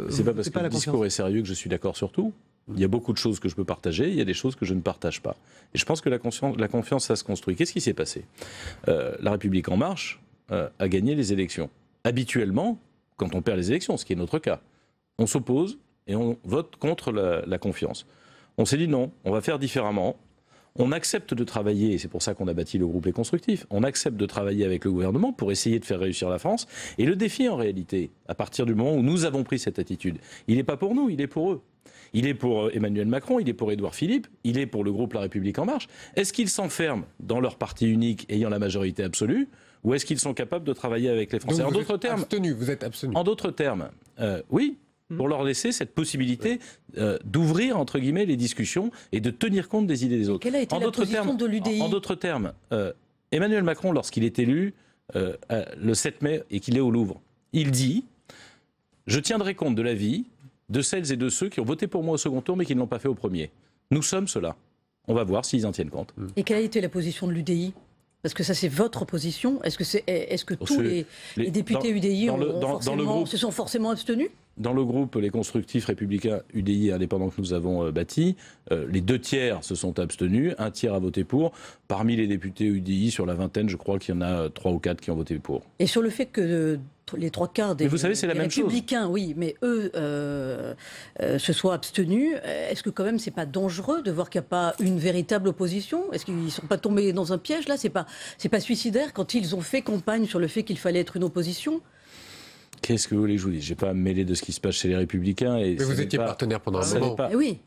c'est pas parce que le discours est sérieux que je suis d'accord sur tout. Il y a beaucoup de choses que je peux partager, il y a des choses que je ne partage pas. Et je pense que la confiance, ça se construit. Qu'est-ce qui s'est passé ? La République En Marche a gagné les élections. Habituellement, quand on perd les élections, ce qui est notre cas, on s'oppose et on vote contre la confiance. On s'est dit non, on va faire différemment. On accepte de travailler, et c'est pour ça qu'on a bâti le groupe Les Constructifs, on accepte de travailler avec le gouvernement pour essayer de faire réussir la France. Et le défi, en réalité, à partir du moment où nous avons pris cette attitude, il n'est pas pour nous, il est pour eux. Il est pour Emmanuel Macron, il est pour Édouard Philippe, il est pour le groupe La République En Marche. Est-ce qu'ils s'enferment dans leur parti unique ayant la majorité absolue, ou est-ce qu'ils sont capables de travailler avec les Français? Donc vous êtes abstenu. En d'autres termes, oui, pour leur laisser cette possibilité d'ouvrir, entre guillemets, les discussions et de tenir compte des idées des autres. Quelle a été la position de l'UDI? En d'autres termes, Emmanuel Macron, lorsqu'il est élu le 7 mai et qu'il est au Louvre, il dit « Je tiendrai compte de l'avis de celles et de ceux qui ont voté pour moi au second tour mais qui ne l'ont pas fait au premier. Nous sommes ceux-là. On va voir s'ils en tiennent compte. » Et quelle a été la position de l'UDI? Parce que ça, c'est votre position. Est-ce que tous les députés UDI se sont forcément abstenus? Dans le groupe Les Constructifs Républicains UDI indépendants que nous avons bâti, les 2 tiers se sont abstenus, 1 tiers a voté pour. Parmi les députés UDI, sur la vingtaine, je crois qu'il y en a 3 ou 4 qui ont voté pour. Et sur le fait que les 3/4 des, vous savez, c'est la même républicains, chose. Oui, mais eux se soient abstenus, est-ce que quand même c'est pas dangereux de voir qu'il n'y a pas une véritable opposition? Est-ce qu'ils ne sont pas tombés dans un piège là? C'est pas suicidaire quand ils ont fait campagne sur le fait qu'il fallait être une opposition? Qu'est-ce que vous voulez que je vous dise? Je ne vais pas me mêler de ce qui se passe chez les Républicains. Mais vous étiez partenaire pendant un moment. Oui.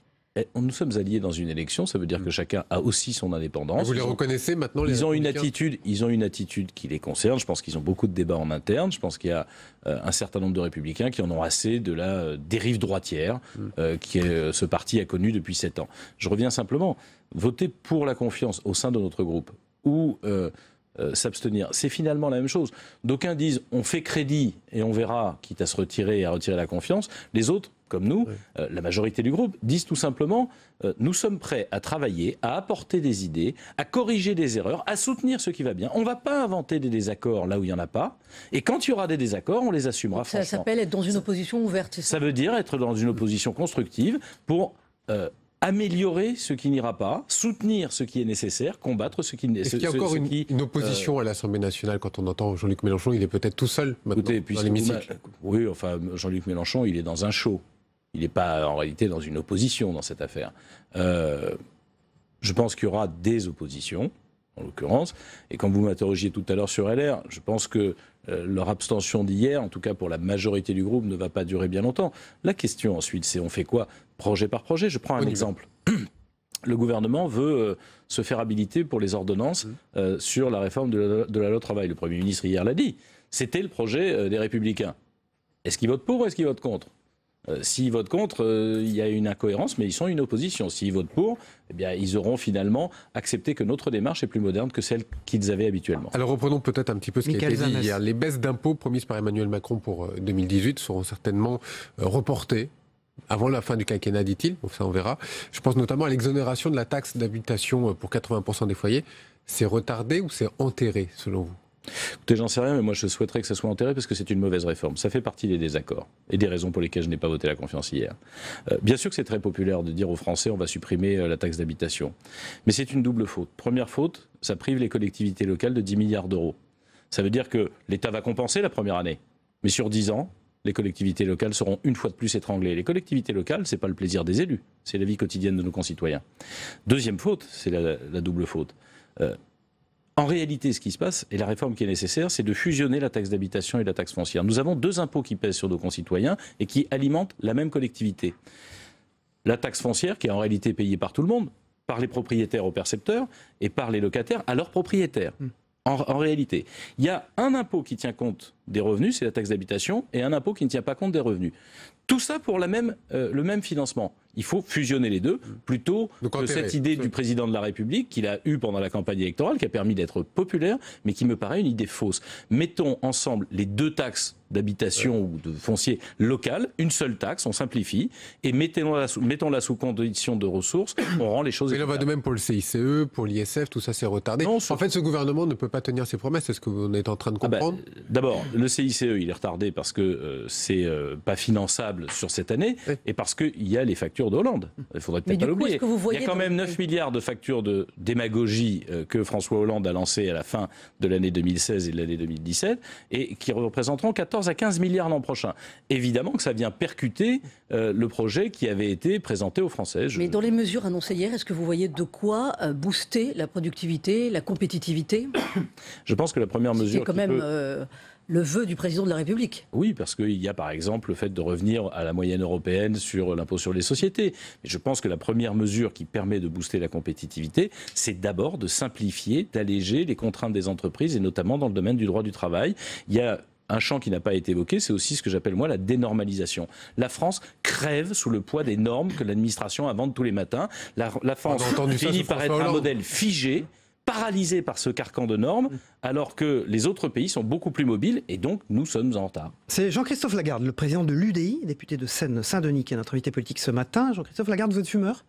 Nous sommes alliés dans une élection, ça veut dire que chacun a aussi son indépendance. Et vous les reconnaissez maintenant, les Républicains? Ils ont une attitude qui les concerne. Je pense qu'ils ont beaucoup de débats en interne. Je pense qu'il y a un certain nombre de Républicains qui en ont assez de la dérive droitière que ce parti a connue depuis 7 ans. Je reviens simplement. Voter pour la confiance au sein de notre groupe ou s'abstenir, c'est finalement la même chose. D'aucuns disent on fait crédit et on verra, quitte à se retirer et à retirer la confiance. Les autres, comme nous, la majorité du groupe, disent tout simplement nous sommes prêts à travailler, à apporter des idées, à corriger des erreurs, à soutenir ce qui va bien. On ne va pas inventer des désaccords là où il n'y en a pas. Et quand il y aura des désaccords, on les assumera franchement. Ça s'appelle être dans une opposition ouverte, c'est ça? Ça veut dire être dans une opposition constructive pour améliorer ce qui n'ira pas, soutenir ce qui est nécessaire, combattre ce qui n'est pas. Est-ce qu'il y a encore une opposition à l'Assemblée nationale quand on entend Jean-Luc Mélenchon? Il est peut-être tout seul maintenant dans l'hémicycle. Oui, enfin, Jean-Luc Mélenchon, il est dans un show. Il n'est pas en réalité dans une opposition dans cette affaire. Je pense qu'il y aura des oppositions, en l'occurrence. Et quand vous m'interrogiez tout à l'heure sur LR, je pense que leur abstention d'hier, en tout cas pour la majorité du groupe, ne va pas durer bien longtemps. La question ensuite, c'est on fait quoi projet par projet? Je prends un exemple. Le gouvernement veut se faire habiliter pour les ordonnances sur la réforme de la loi travail. Le Premier ministre hier l'a dit. C'était le projet des Républicains. Est-ce qu'ils votent pour ou est-ce qu'ils votent contre? S'ils votent contre, il y a une incohérence, mais ils sont une opposition. S'ils votent pour, eh bien, ils auront finalement accepté que notre démarche est plus moderne que celle qu'ils avaient habituellement. Alors reprenons peut-être un petit peu ce qui a été dit hier. Les baisses d'impôts promises par Emmanuel Macron pour 2018 seront certainement reportées avant la fin du quinquennat, dit-il. Donc ça, on verra. Je pense notamment à l'exonération de la taxe d'habitation pour 80% des foyers. C'est retardé ou c'est enterré, selon vous? Écoutez, j'en sais rien, mais moi je souhaiterais que ça soit enterré parce que c'est une mauvaise réforme. Ça fait partie des désaccords et des raisons pour lesquelles je n'ai pas voté la confiance hier. Bien sûr que c'est très populaire de dire aux Français on va supprimer la taxe d'habitation. Mais c'est une double faute. Première faute, ça prive les collectivités locales de 10 milliards d'euros. Ça veut dire que l'État va compenser la première année. Mais sur 10 ans, les collectivités locales seront une fois de plus étranglées. Les collectivités locales, ce n'est pas le plaisir des élus, c'est la vie quotidienne de nos concitoyens. Deuxième faute, c'est la double faute. En réalité, ce qui se passe, et la réforme qui est nécessaire, c'est de fusionner la taxe d'habitation et la taxe foncière. Nous avons 2 impôts qui pèsent sur nos concitoyens et qui alimentent la même collectivité. La taxe foncière, qui est en réalité payée par tout le monde, par les propriétaires aux percepteurs et par les locataires à leurs propriétaires. En réalité, il y a un impôt qui tient compte des revenus, c'est la taxe d'habitation, et un impôt qui ne tient pas compte des revenus. Tout ça pour le même financement. Il faut fusionner les deux, plutôt que cette idée du président de la République qu'il a eue pendant la campagne électorale, qui a permis d'être populaire, mais qui me paraît une idée fausse. Mettons ensemble les 2 taxes d'habitation ou de foncier local, une seule taxe, on simplifie, et mettons-la sous condition de ressources, on rend les choses... Mais là, va de même pour le CICE, pour l'ISF, tout ça c'est retardé. En fait, ce gouvernement ne peut pas tenir ses promesses, c'est ce que vous êtes en train de comprendre? D'abord, le CICE, il est retardé parce que c'est pas finançable sur cette année, et parce qu'il y a les factures de Hollande. Il faudrait peut-être pas l'oublier. Il y a quand même 9 milliards de factures de démagogie que François Hollande a lancées à la fin de l'année 2016 et de l'année 2017, et qui représenteront 14 à 15 milliards l'an prochain. Évidemment que ça vient percuter le projet qui avait été présenté aux Français. Mais dans les mesures annoncées hier, est-ce que vous voyez de quoi booster la productivité, la compétitivité? Je pense que la première mesure... C'est quand même le vœu du président de la République. Oui, parce qu'il y a par exemple le fait de revenir à la moyenne européenne sur l'impôt sur les sociétés. Mais je pense que la première mesure qui permet de booster la compétitivité, c'est d'abord de simplifier, d'alléger les contraintes des entreprises, et notamment dans le domaine du droit du travail. Il y a un champ qui n'a pas été évoqué, c'est aussi ce que j'appelle moi la dénormalisation. La France crève sous le poids des normes que l'administration invente tous les matins. La France finit par être un modèle figé, paralysé par ce carcan de normes, alors que les autres pays sont beaucoup plus mobiles, et donc nous sommes en retard. C'est Jean-Christophe Lagarde, le président de l'UDI, député de Seine-Saint-Denis, qui est notre invité politique ce matin. Jean-Christophe Lagarde, vous êtes fumeur ?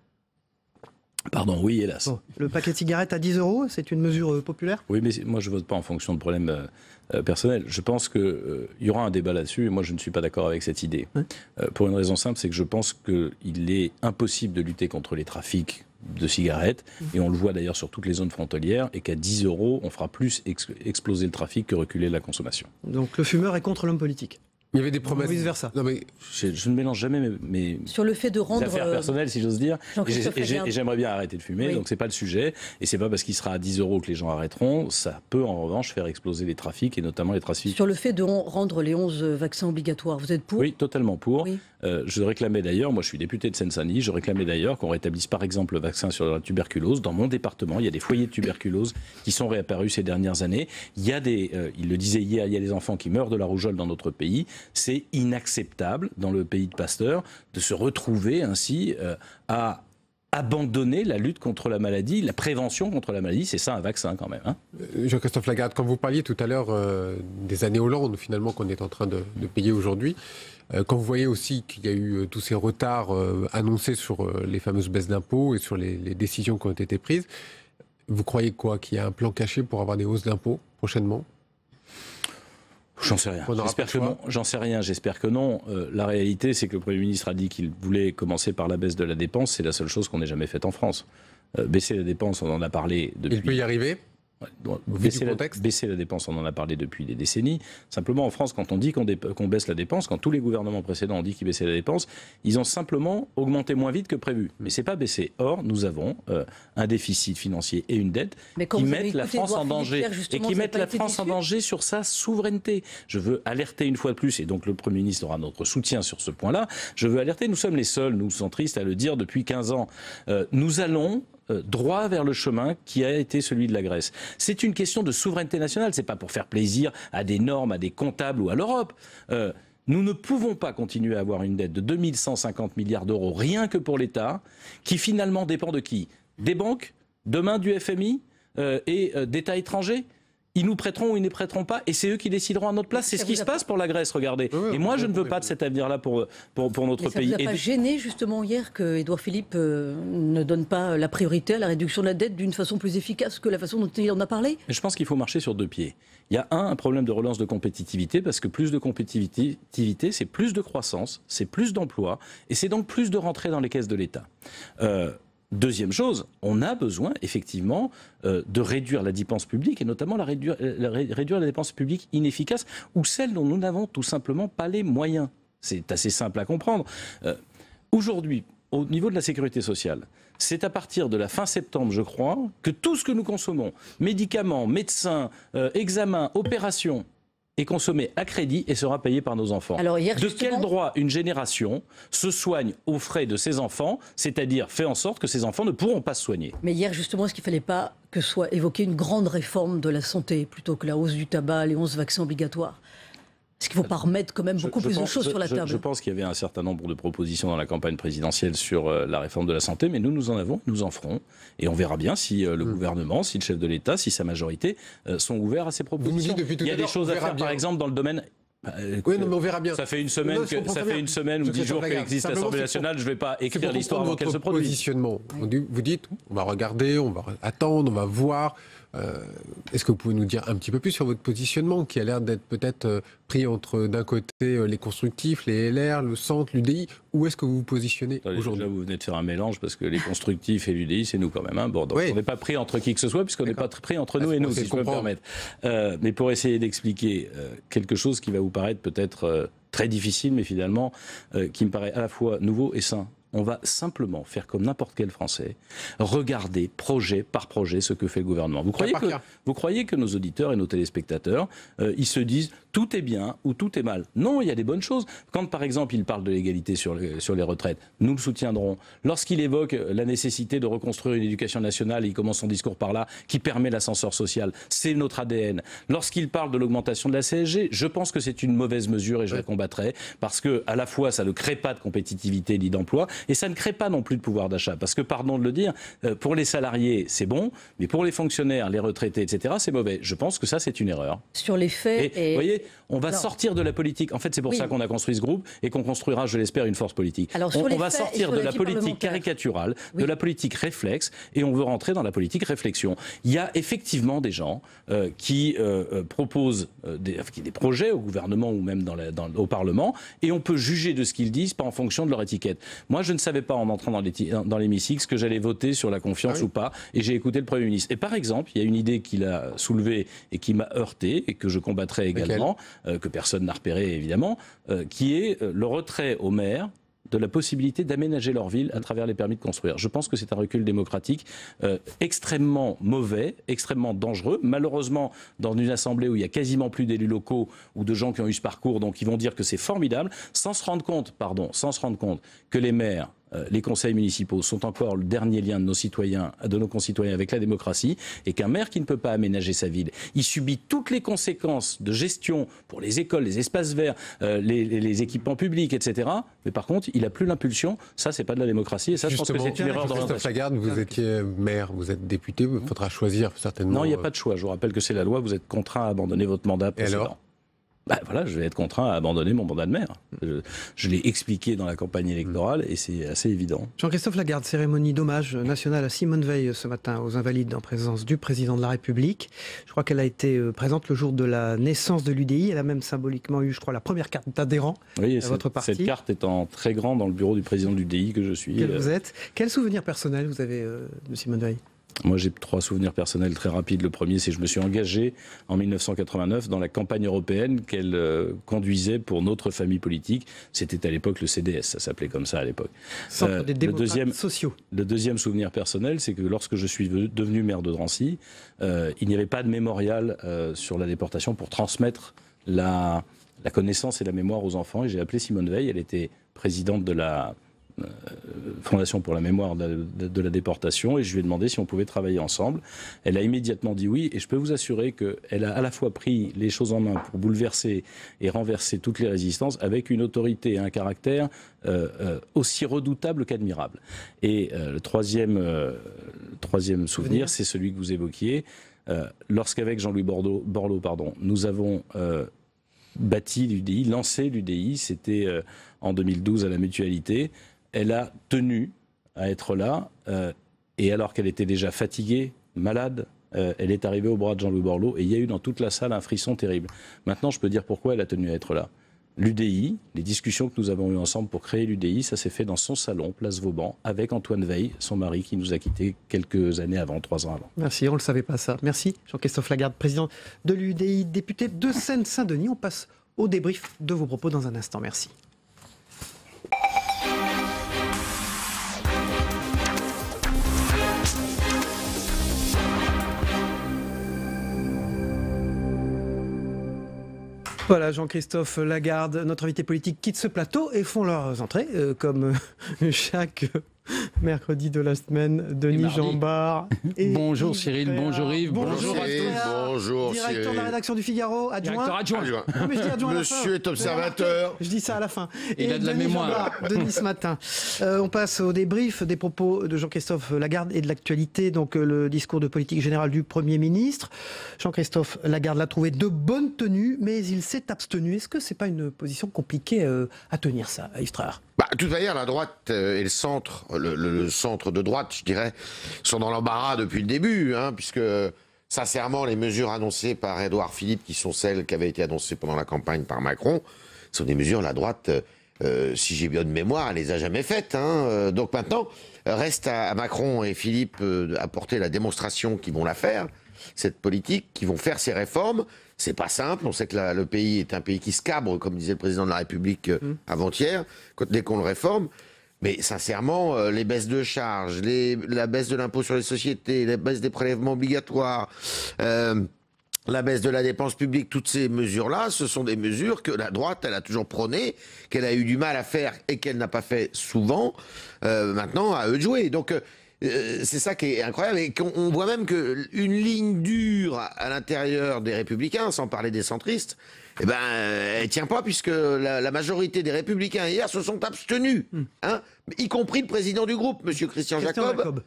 Pardon, oui, hélas. Bon, le paquet de cigarettes à 10 €, c'est une mesure populaire ? Oui, mais moi je ne vote pas en fonction de problèmes personnels. Je pense qu'il y aura un débat là-dessus, et moi je ne suis pas d'accord avec cette idée. Pour une raison simple, c'est que je pense qu'il est impossible de lutter contre les trafics de cigarettes, et on le voit d'ailleurs sur toutes les zones frontalières, et qu'à 10 €, on fera plus exploser le trafic que reculer la consommation. Donc le fumeur est contre l'homme politique. Il y avait des promesses. Vice versa. Non, mais je ne mélange jamais mes sur le fait de rendre affaires personnelles, si j'ose dire. Et j'aimerais bien arrêter de fumer, oui. donc c'est pas le sujet. Et c'est pas parce qu'il sera à 10 € que les gens arrêteront. Ça peut en revanche faire exploser les trafics, et notamment les trafics. Sur le fait de rendre les 11 vaccins obligatoires, vous êtes pour ? Oui, totalement pour. Oui. Je réclamais d'ailleurs, moi je suis député de Seine-Saint-Denis, je réclamais d'ailleurs qu'on rétablisse par exemple le vaccin sur la tuberculose. Dans mon département, il y a des foyers de tuberculose qui sont réapparus ces dernières années. Il y a il le disait hier, il y a des enfants qui meurent de la rougeole dans notre pays. C'est inacceptable dans le pays de Pasteur de se retrouver ainsi à abandonner la lutte contre la maladie, la prévention contre la maladie. C'est ça un vaccin quand même. Hein. Jean-Christophe Lagarde, quand vous parliez tout à l'heure des années Hollande finalement qu'on est en train de payer aujourd'hui, quand vous voyez aussi qu'il y a eu tous ces retards annoncés sur les fameuses baisses d'impôts et sur les décisions qui ont été prises, vous croyez quoi? Qu'il y a un plan caché pour avoir des hausses d'impôts prochainement? J'en sais rien. J'espère que non. J'en sais rien. J'espère que non. La réalité, c'est que le Premier ministre a dit qu'il voulait commencer par la baisse de la dépense. C'est la seule chose qu'on n'ait jamais faite en France. Baisser la dépense, on en a parlé depuis. Il peut y arriver? Baisser la dépense, on en a parlé depuis des décennies. Simplement, en France, quand on dit qu'on baisse la dépense, quand tous les gouvernements précédents ont dit qu'ils baissaient la dépense, ils ont simplement augmenté moins vite que prévu. Mais c'est pas baissé. Or, nous avons un déficit financier et une dette qui mettent la France en danger. Et qui mettent la France en danger sur sa souveraineté. Je veux alerter une fois de plus, et donc le Premier ministre aura notre soutien sur ce point-là, je veux alerter, nous sommes les seuls, nous centristes, à le dire depuis 15 ans. Nous allons droit vers le chemin qui a été celui de la Grèce. C'est une question de souveraineté nationale, c'est pas pour faire plaisir à des normes, à des comptables ou à l'Europe. Nous ne pouvons pas continuer à avoir une dette de 2150 milliards d'euros rien que pour l'État, qui finalement dépend de qui? Des banques, demain du FMI et d'États étrangers. Ils nous prêteront ou ils ne prêteront pas, et c'est eux qui décideront à notre place. C'est ce qui se passe pour la Grèce, regardez. Et moi, je ne veux pas de cet avenir-là pour notre pays. Ça vous a pas gêné, justement, hier, que Édouard Philippe ne donne pas la priorité à la réduction de la dette d'une façon plus efficace que la façon dont il en a parlé? Je pense qu'il faut marcher sur deux pieds. Il y a un problème de relance de compétitivité, parce que plus de compétitivité, c'est plus de croissance, c'est plus d'emplois, et c'est donc plus de rentrée dans les caisses de l'État. Deuxième chose, on a besoin effectivement de réduire la dépense publique, et notamment réduire la dépense publique inefficace ou celle dont nous n'avons tout simplement pas les moyens. C'est assez simple à comprendre. Aujourd'hui, au niveau de la sécurité sociale, c'est à partir de la fin septembre, je crois, que tout ce que nous consommons, médicaments, médecins, examens, opérations, est consommé à crédit et sera payé par nos enfants. Alors hier, de quel droit une génération se soigne aux frais de ses enfants, c'est-à-dire fait en sorte que ses enfants ne pourront pas se soigner? Mais hier, justement, est-ce qu'il ne fallait pas que soit évoquée une grande réforme de la santé, plutôt que la hausse du tabac, les 11 vaccins obligatoires? Est-ce qu'il ne faut pas remettre quand même beaucoup plus de choses sur la table? Je pense qu'il y avait un certain nombre de propositions dans la campagne présidentielle sur la réforme de la santé, mais nous en avons, nous en ferons. Et on verra bien si le gouvernement, si le chef de l'État, si sa majorité sont ouverts à ces propositions. Il y a des choses à faire, par exemple, dans le domaine... Oui, non, mais on verra bien. Ça fait une semaine, ou 10 jours qu'existe l'Assemblée nationale. Je ne vais pas écrire l'histoire avant qu'elle se produise. Positionnement. Vous dites, on va regarder, on va attendre, on va voir. Est-ce que vous pouvez nous dire un petit peu plus sur votre positionnement, qui a l'air d'être peut-être pris entre, d'un côté, les constructifs, les LR, le centre, l'UDI? Où est-ce que vous vous positionnez aujourd'hui? Vous venez de faire un mélange, parce que les constructifs et l'UDI, c'est nous quand même. Hein. Bon, donc on n'est pas pris entre qui que ce soit, puisqu'on n'est pas pris entre nous et nous, si je peux me permettre. Mais pour essayer d'expliquer quelque chose qui va vous paraître peut-être très difficile, mais finalement qui me paraît à la fois nouveau et sain. on va simplement faire comme n'importe quel Français, regarder projet par projet ce que fait le gouvernement. Vous croyez que nos auditeurs et nos téléspectateurs, ils se disent tout est bien ou tout est mal? Non, il y a des bonnes choses. Quand par exemple il parle de l'égalité sur les retraites, nous le soutiendrons. Lorsqu'il évoque la nécessité de reconstruire une éducation nationale, il commence son discours par là, qui permet l'ascenseur social, c'est notre ADN. Lorsqu'il parle de l'augmentation de la CSG, je pense que c'est une mauvaise mesure et je la combattrai, parce que à la fois ça ne crée pas de compétitivité ni d'emploi, et ça ne crée pas non plus de pouvoir d'achat. Parce que, pardon de le dire, pour les salariés c'est bon, mais pour les fonctionnaires, les retraités, etc., c'est mauvais. Je pense que ça c'est une erreur. Sur les faits... Vous voyez, on va sortir de la politique. En fait, c'est pour ça qu'on a construit ce groupe et qu'on construira, je l'espère, une force politique. Alors, on va sortir de la politique caricaturale, de la politique réflexe, et on veut rentrer dans la politique réflexion. Il y a effectivement des gens qui proposent des projets au gouvernement ou même au Parlement, et on peut juger de ce qu'ils disent, pas en fonction de leur étiquette. Moi, je ne savais pas en entrant dans l'hémicycle ce que j'allais voter sur la confiance ou pas, et j'ai écouté le Premier ministre. Et par exemple, il y a une idée qu'il a soulevée et qui m'a heurté, et que je combattrai également, que personne n'a repéré évidemment, qui est le retrait aux maires de la possibilité d'aménager leur ville à travers les permis de construire. Je pense que c'est un recul démocratique extrêmement mauvais, extrêmement dangereux. Malheureusement, dans une assemblée où il y a quasiment plus d'élus locaux ou de gens qui ont eu ce parcours, donc ils vont dire que c'est formidable, sans se rendre compte que les maires, les conseils municipaux sont encore le dernier lien de nos concitoyens avec la démocratie, et qu'un maire qui ne peut pas aménager sa ville, il subit toutes les conséquences de gestion pour les écoles, les espaces verts, les équipements publics, etc. Mais par contre, il n'a plus l'impulsion. Ça, c'est pas de la démocratie, et ça, je pense que c'est une erreur d'orientation. Christophe Lagarde, vous étiez maire, vous êtes député, il faudra choisir certainement... Non, il n'y a pas de choix. Je vous rappelle que c'est la loi, vous êtes contraint à abandonner votre mandat précédent. Et alors ? Voilà, je vais être contraint à abandonner mon mandat de maire. Je l'ai expliqué dans la campagne électorale et c'est assez évident. Jean-Christophe Lagarde, cérémonie d'hommage nationale à Simone Veil ce matin aux Invalides en présence du président de la République. Je crois qu'elle a été présente le jour de la naissance de l'UDI. Elle a même symboliquement eu, je crois, la première carte d'adhérent à votre parti. Cette carte étant très grande dans le bureau du président de l'UDI que je suis. Quel vous êtes. Quel souvenir personnel vous avez de Simone Veil ? Moi, j'ai 3 souvenirs personnels très rapides. Le premier, c'est que je me suis engagé en 1989 dans la campagne européenne qu'elle conduisait pour notre famille politique. C'était à l'époque le CDS, ça s'appelait comme ça à l'époque. Centre des démocrates sociaux. Le deuxième souvenir personnel, c'est que lorsque je suis devenu maire de Drancy, il n'y avait pas de mémorial sur la déportation pour transmettre la connaissance et la mémoire aux enfants. Et j'ai appelé Simone Veil, elle était présidente de la Fondation pour la mémoire de la déportation, et je lui ai demandé si on pouvait travailler ensemble. Elle a immédiatement dit oui, et je peux vous assurer qu'elle a à la fois pris les choses en main pour bouleverser et renverser toutes les résistances avec une autorité et un caractère aussi redoutable qu'admirable. Et le troisième souvenir, c'est celui que vous évoquiez. Lorsqu'avec Jean-Louis Borloo, nous avons bâti l'UDI, lancé l'UDI, c'était en 2012 à la Mutualité. Elle a tenu à être là, et alors qu'elle était déjà fatiguée, malade, elle est arrivée au bras de Jean-Louis Borloo, et il y a eu dans toute la salle un frisson terrible. Maintenant, je peux dire pourquoi elle a tenu à être là. L'UDI, les discussions que nous avons eues ensemble pour créer l'UDI, ça s'est fait dans son salon, place Vauban, avec Antoine Veil, son mari, qui nous a quittés quelques années avant, 3 ans avant. Merci, on ne le savait pas ça. Merci Jean-Christophe Lagarde, président de l'UDI, député de Seine-Saint-Denis. On passe au débrief de vos propos dans un instant. Merci. Voilà, Jean-Christophe Lagarde, notre invité politique, quitte ce plateau et font leurs entrées, comme chaque mercredi de la semaine. Denis Jambard. Bonjour Cyril, bonjour Yves, bonjour à tous. Bonjour directeur de la rédaction du Figaro, adjoint. Adjoint. Non, mais je dis adjoint à la fin. Monsieur est observateur. Je dis ça à la fin. Il a de la mémoire. Denis ce matin. On passe au débrief des propos de Jean-Christophe Lagarde et de l'actualité, donc le discours de politique générale du Premier ministre. Jean-Christophe Lagarde l'a trouvé de bonne tenue, mais il s'est abstenu. Est-ce que c'est pas une position compliquée à tenir, ça, Yves Traor ? De toute manière, la droite et le centre, le centre de droite, je dirais, sont dans l'embarras depuis le début, puisque, sincèrement, les mesures annoncées par Édouard Philippe, qui sont celles qui avaient été annoncées pendant la campagne par Macron, sont des mesures, la droite, si j'ai bien de mémoire, elle les a jamais faites. Donc maintenant, reste à Macron et Philippe apporter la démonstration qu'ils vont la faire, cette politique, qu'ils vont faire ces réformes. C'est pas simple, on sait que le pays est un pays qui se cabre, comme disait le président de la République avant-hier, dès qu'on le réforme. Mais sincèrement, les baisses de charges, la baisse de l'impôt sur les sociétés, la baisse des prélèvements obligatoires, la baisse de la dépense publique, toutes ces mesures-là, ce sont des mesures que la droite, elle a toujours prônées, qu'elle a eu du mal à faire et qu'elle n'a pas fait souvent. Maintenant, à eux de jouer. Donc, c'est ça qui est incroyable. Et on voit même qu'une ligne dure à l'intérieur des Républicains, sans parler des centristes, eh ben, elle tient pas, puisque la majorité des Républicains hier se sont abstenus, hein, y compris le président du groupe, M. Christian Jacob.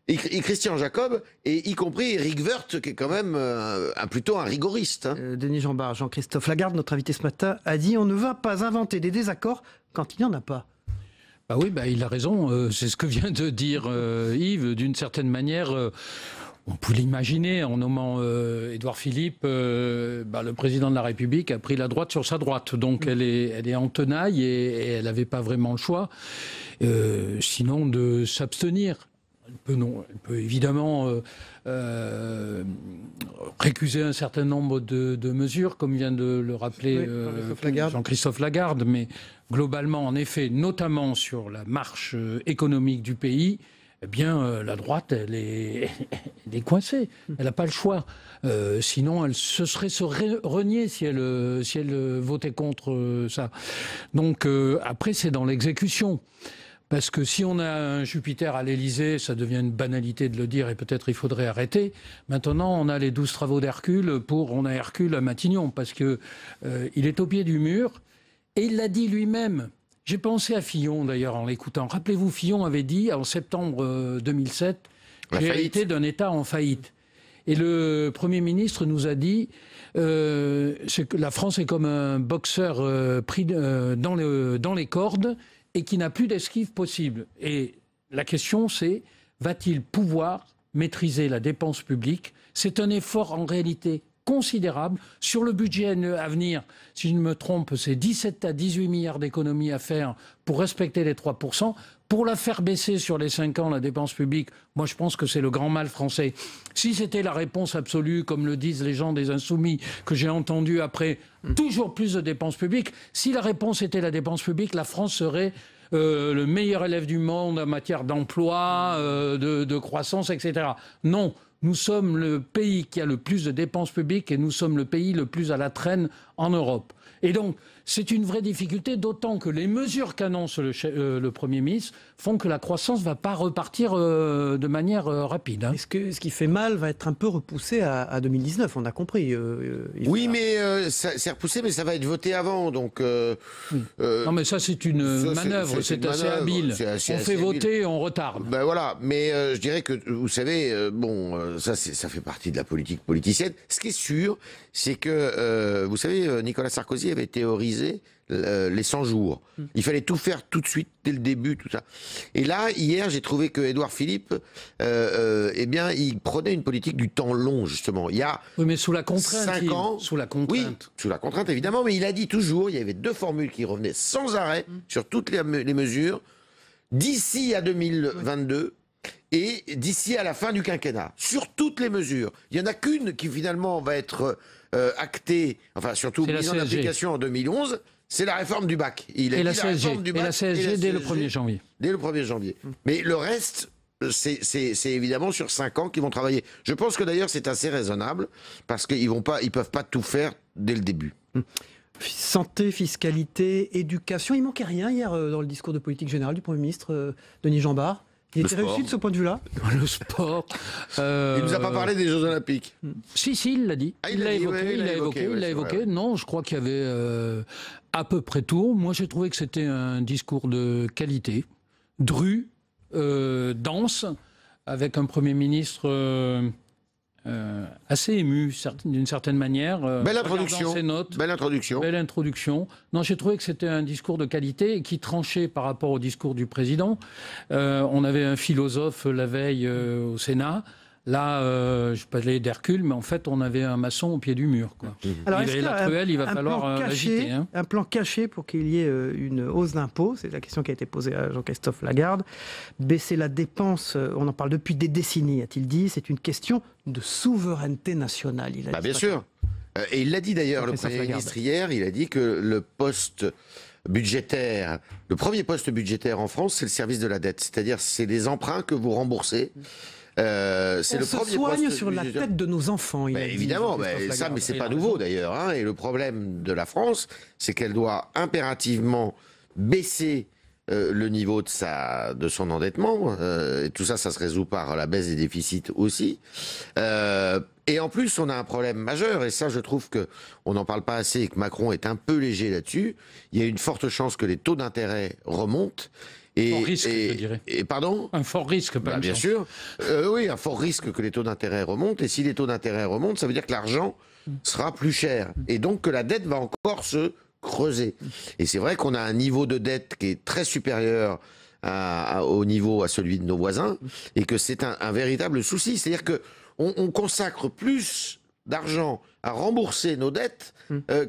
Christian Jacob, et y compris Éric Woerth, qui est quand même plutôt un rigoriste. Hein. Denis Jambard, Jean-Christophe Lagarde, notre invité ce matin, a dit « On ne va pas inventer des désaccords quand il n'y en a pas ». Bah oui, il a raison. C'est ce que vient de dire Yves. D'une certaine manière, on peut l'imaginer en nommant Édouard Philippe. Le président de la République a pris la droite sur sa droite. Donc elle est en tenaille et elle n'avait pas vraiment le choix, sinon de s'abstenir. Elle peut évidemment récuser un certain nombre de mesures, comme vient de le rappeler Jean-Christophe Lagarde, mais globalement, en effet, notamment sur la marche économique du pays, eh bien, la droite, elle est coincée. Elle n'a pas le choix. Sinon, elle se serait renier si elle votait contre ça. Donc, après, c'est dans l'exécution. Parce que si on a un Jupiter à l'Élysée, ça devient une banalité de le dire et peut-être il faudrait arrêter. Maintenant, on a les 12 travaux d'Hercule on a Hercule à Matignon parce que il est au pied du mur et il l'a dit lui-même. J'ai pensé à Fillon d'ailleurs en l'écoutant. Rappelez-vous, Fillon avait dit en septembre 2007 « J'ai hérité d'un État en faillite ». Et le Premier ministre nous a dit que la France est comme un boxeur pris dans les cordes et qui n'a plus d'esquive possible. Et la question, c'est, va-t-il pouvoir maîtriser la dépense publique? C'est un effort en réalité considérable. Sur le budget à venir, si je ne me trompe, c'est 17 à 18 milliards d'économies à faire pour respecter les 3%. Pour la faire baisser sur les 5 ans, la dépense publique, moi je pense que c'est le grand mal français. Si c'était la réponse absolue, comme le disent les gens des Insoumis, que j'ai entendu après, toujours plus de dépenses publiques, si la réponse était la dépense publique, la France serait le meilleur élève du monde en matière d'emploi, de croissance, etc. Non, nous sommes le pays qui a le plus de dépenses publiques et nous sommes le pays le plus à la traîne en Europe. Et donc, c'est une vraie difficulté, d'autant que les mesures qu'annonce le Premier ministre font que la croissance ne va pas repartir de manière rapide. Hein. Ce qui fait mal va être un peu repoussé à 2019, on a compris. Oui, mais c'est repoussé, mais ça va être voté avant. Donc, non, mais ça, c'est une manœuvre, c'est assez habile. On fait voter et on retarde. Ben voilà, mais je dirais que, vous savez, ça fait partie de la politique politicienne. Ce qui est sûr, c'est que, vous savez, Nicolas Sarkozy avait théorisé les 100 jours. Il fallait tout faire tout de suite, dès le début, tout ça. Et là, hier, j'ai trouvé que Édouard Philippe, eh bien, il prenait une politique du temps long, justement. Il y a oui, mais sous la contrainte. 5 ans. Sous la contrainte. Oui, sous la contrainte, évidemment, mais il a dit toujours, il y avait 2 formules qui revenaient sans arrêt sur toutes les mesures, d'ici à 2022 et d'ici à la fin du quinquennat, sur toutes les mesures. Il n'y en a qu'une qui, finalement, va être actée, enfin, surtout mise en application en 2011, c'est la réforme du bac. Et la CSG dès le 1er janvier. Dès le 1er janvier. Mais le reste, c'est évidemment sur 5 ans qu'ils vont travailler. Je pense que d'ailleurs c'est assez raisonnable, parce qu'ils peuvent pas tout faire dès le début. Santé, fiscalité, éducation, il manquait rien hier dans le discours de politique générale du Premier ministre Denis Jambard. Il était réussi de ce point de vue-là. Le sport. Il ne nous a pas parlé des Jeux Olympiques. Si, il l'a dit. Ah, il l'a évoqué. Non, je crois qu'il y avait à peu près tout. Moi, j'ai trouvé que c'était un discours de qualité, dru, dense, avec un Premier ministre assez ému d'une certaine manière. Belle introduction. Ses notes. Belle introduction. Belle introduction. Non, j'ai trouvé que c'était un discours de qualité qui tranchait par rapport au discours du président. On avait un philosophe la veille au Sénat. Là, je parlais d'Hercule, mais en fait, on avait un maçon au pied du mur. Quoi. Alors, il la truelle, il va falloir l'agiter. Hein. Un plan caché pour qu'il y ait une hausse d'impôts, c'est la question qui a été posée à Jean-Christophe Lagarde. Baisser la dépense, on en parle depuis des décennies, a-t-il dit, c'est une question de souveraineté nationale. Bien sûr. Et il l'a dit d'ailleurs, le Premier ministre hier, il a dit que le poste budgétaire, le premier poste budgétaire en France, c'est le service de la dette. C'est-à-dire, c'est les emprunts que vous remboursez. On se soigne sur la tête de nos enfants. Évidemment, ça, mais c'est pas nouveau d'ailleurs. Hein, et le problème de la France, c'est qu'elle doit impérativement baisser le niveau de son endettement. Et tout ça, ça se résout par la baisse des déficits aussi. Et en plus, on a un problème majeur, et ça, je trouve que on n'en parle pas assez et que Macron est un peu léger là-dessus. Il y a une forte chance que les taux d'intérêt remontent. Fort risque, je dirais. Pardon ? Un fort risque, pas bien sûr. Oui, un fort risque que les taux d'intérêt remontent. Et si les taux d'intérêt remontent, ça veut dire que l'argent sera plus cher. Et donc que la dette va encore se creuser. Et c'est vrai qu'on a un niveau de dette qui est très supérieur au niveau à celui de nos voisins, et que c'est un véritable souci. C'est-à-dire que on consacre plus d'argent à rembourser nos dettes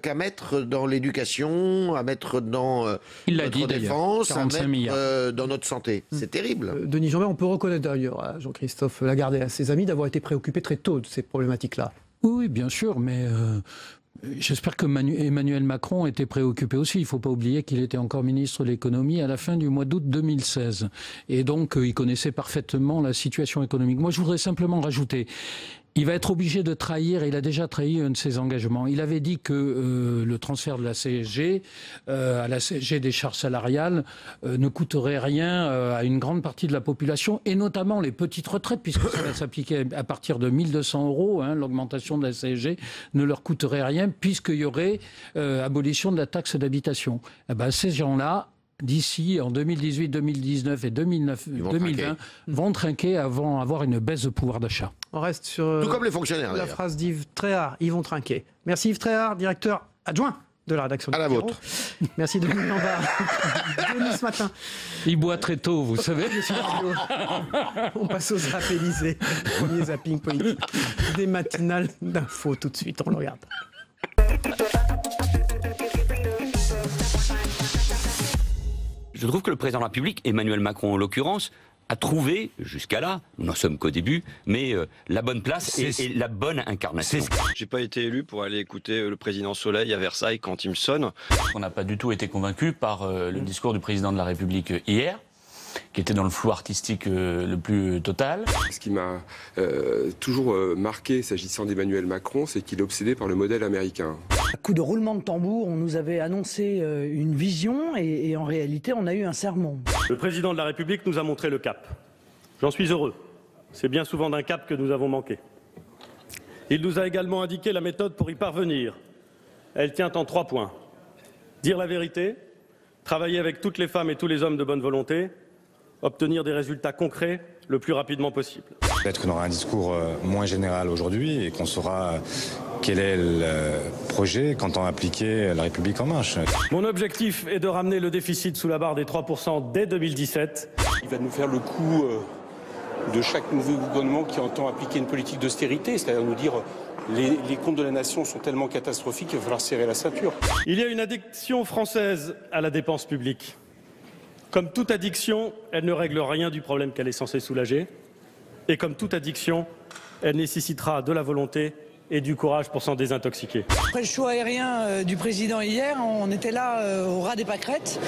qu'à mettre dans l'éducation, à mettre dans notre défense, à mettre dans notre santé. C'est terrible. Denis Jeanbert, on peut reconnaître d'ailleurs à Jean-Christophe Lagarde et à ses amis d'avoir été préoccupés très tôt de ces problématiques-là. Oui, bien sûr, mais j'espère que Emmanuel Macron était préoccupé aussi. Il ne faut pas oublier qu'il était encore ministre de l'économie à la fin du mois d'août 2016. Et donc, il connaissait parfaitement la situation économique. Moi, je voudrais simplement rajouter... Il va être obligé de trahir, et il a déjà trahi un de ses engagements. Il avait dit que le transfert de la CSG à la CSG des charges salariales ne coûterait rien à une grande partie de la population, et notamment les petites retraites, puisque ça va s'appliquer à partir de 1 200 €. Hein, l'augmentation de la CSG ne leur coûterait rien, puisqu'il y aurait abolition de la taxe d'habitation. Eh ben, ces gens-là, d'ici en 2018, 2019 et 2020, vont trinquer avant d'avoir une baisse de pouvoir d'achat. On reste sur tout comme les fonctionnaires, la phrase d'Yves Tréhard, ils vont trinquer. Merci Yves Tréhard, directeur adjoint de la rédaction à la vôtre. Merci Denis Jeanbert. Denis ce matin. Il boit très tôt, vous savez. On passe aux zappes Élysée. Premier zapping politique. Des matinales d'infos tout de suite, on le regarde. Je trouve que le président de la République, Emmanuel Macron en l'occurrence, a trouvé, jusqu'à là, nous n'en sommes qu'au début, mais la bonne place et la bonne incarnation. J'ai pas été élu pour aller écouter le président Soleil à Versailles quand il me sonne. On n'a pas du tout été convaincu par le discours du président de la République hier, qui était dans le flou artistique le plus total. Ce qui m'a toujours marqué s'agissant d'Emmanuel Macron, c'est qu'il est obsédé par le modèle américain. À coup de roulement de tambour, on nous avait annoncé une vision et en réalité, on a eu un sermon. Le président de la République nous a montré le cap. J'en suis heureux. C'est bien souvent d'un cap que nous avons manqué. Il nous a également indiqué la méthode pour y parvenir. Elle tient en 3 points. Dire la vérité, travailler avec toutes les femmes et tous les hommes de bonne volonté, obtenir des résultats concrets le plus rapidement possible. Peut-être qu'on aura un discours moins général aujourd'hui et qu'on saura quel est le projet qu'entend appliquer la République en marche. Mon objectif est de ramener le déficit sous la barre des 3% dès 2017. Il va nous faire le coup de chaque nouveau gouvernement qui entend appliquer une politique d'austérité, c'est-à-dire nous dire les comptes de la nation sont tellement catastrophiques qu'il va falloir serrer la ceinture. Il y a une addiction française à la dépense publique. Comme toute addiction, elle ne règle rien du problème qu'elle est censée soulager. Et comme toute addiction, elle nécessitera de la volonté et du courage pour s'en désintoxiquer. Après le show aérien du président hier, on était là au ras des pâquerettes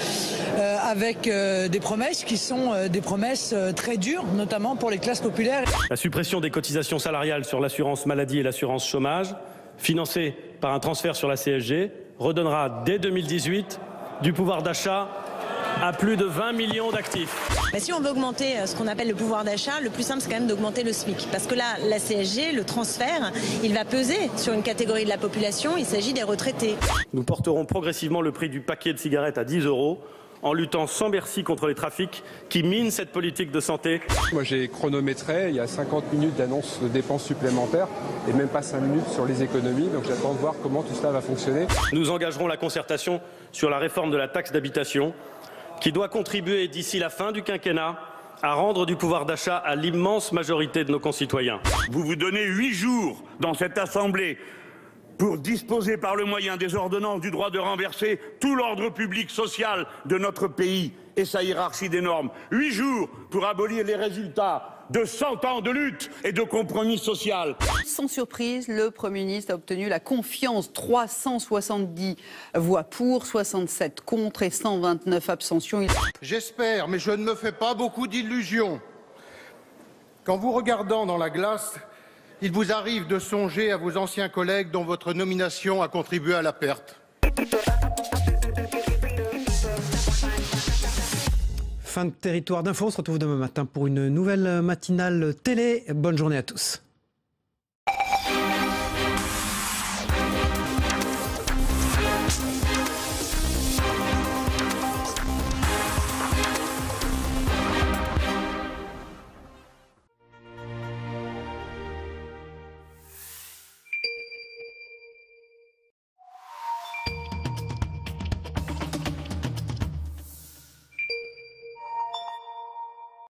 avec des promesses qui sont des promesses très dures, notamment pour les classes populaires. La suppression des cotisations salariales sur l'assurance maladie et l'assurance chômage, financée par un transfert sur la CSG, redonnera dès 2018 du pouvoir d'achat à plus de 20 millions d'actifs. Si on veut augmenter ce qu'on appelle le pouvoir d'achat, le plus simple, c'est quand même d'augmenter le SMIC. Parce que là, la CSG, le transfert, il va peser sur une catégorie de la population, il s'agit des retraités. Nous porterons progressivement le prix du paquet de cigarettes à 10 € en luttant sans merci contre les trafics qui minent cette politique de santé. Moi j'ai chronométré, il y a 50 minutes d'annonce de dépenses supplémentaires et même pas 5 minutes sur les économies, donc j'attends de voir comment tout cela va fonctionner. Nous engagerons la concertation sur la réforme de la taxe d'habitation qui doit contribuer d'ici la fin du quinquennat à rendre du pouvoir d'achat à l'immense majorité de nos concitoyens. Vous vous donnez 8 jours dans cette Assemblée pour disposer par le moyen des ordonnances du droit de renverser tout l'ordre public social de notre pays et sa hiérarchie des normes. 8 jours pour abolir les résultats de 100 ans de lutte et de compromis social. Sans surprise, le Premier ministre a obtenu la confiance. 370 voix pour, 67 contre et 129 abstentions. J'espère, mais je ne me fais pas beaucoup d'illusions, qu'en vous regardant dans la glace, il vous arrive de songer à vos anciens collègues dont votre nomination a contribué à la perte. Fin de Territoire d'Info, on se retrouve demain matin pour une nouvelle matinale télé. Bonne journée à tous.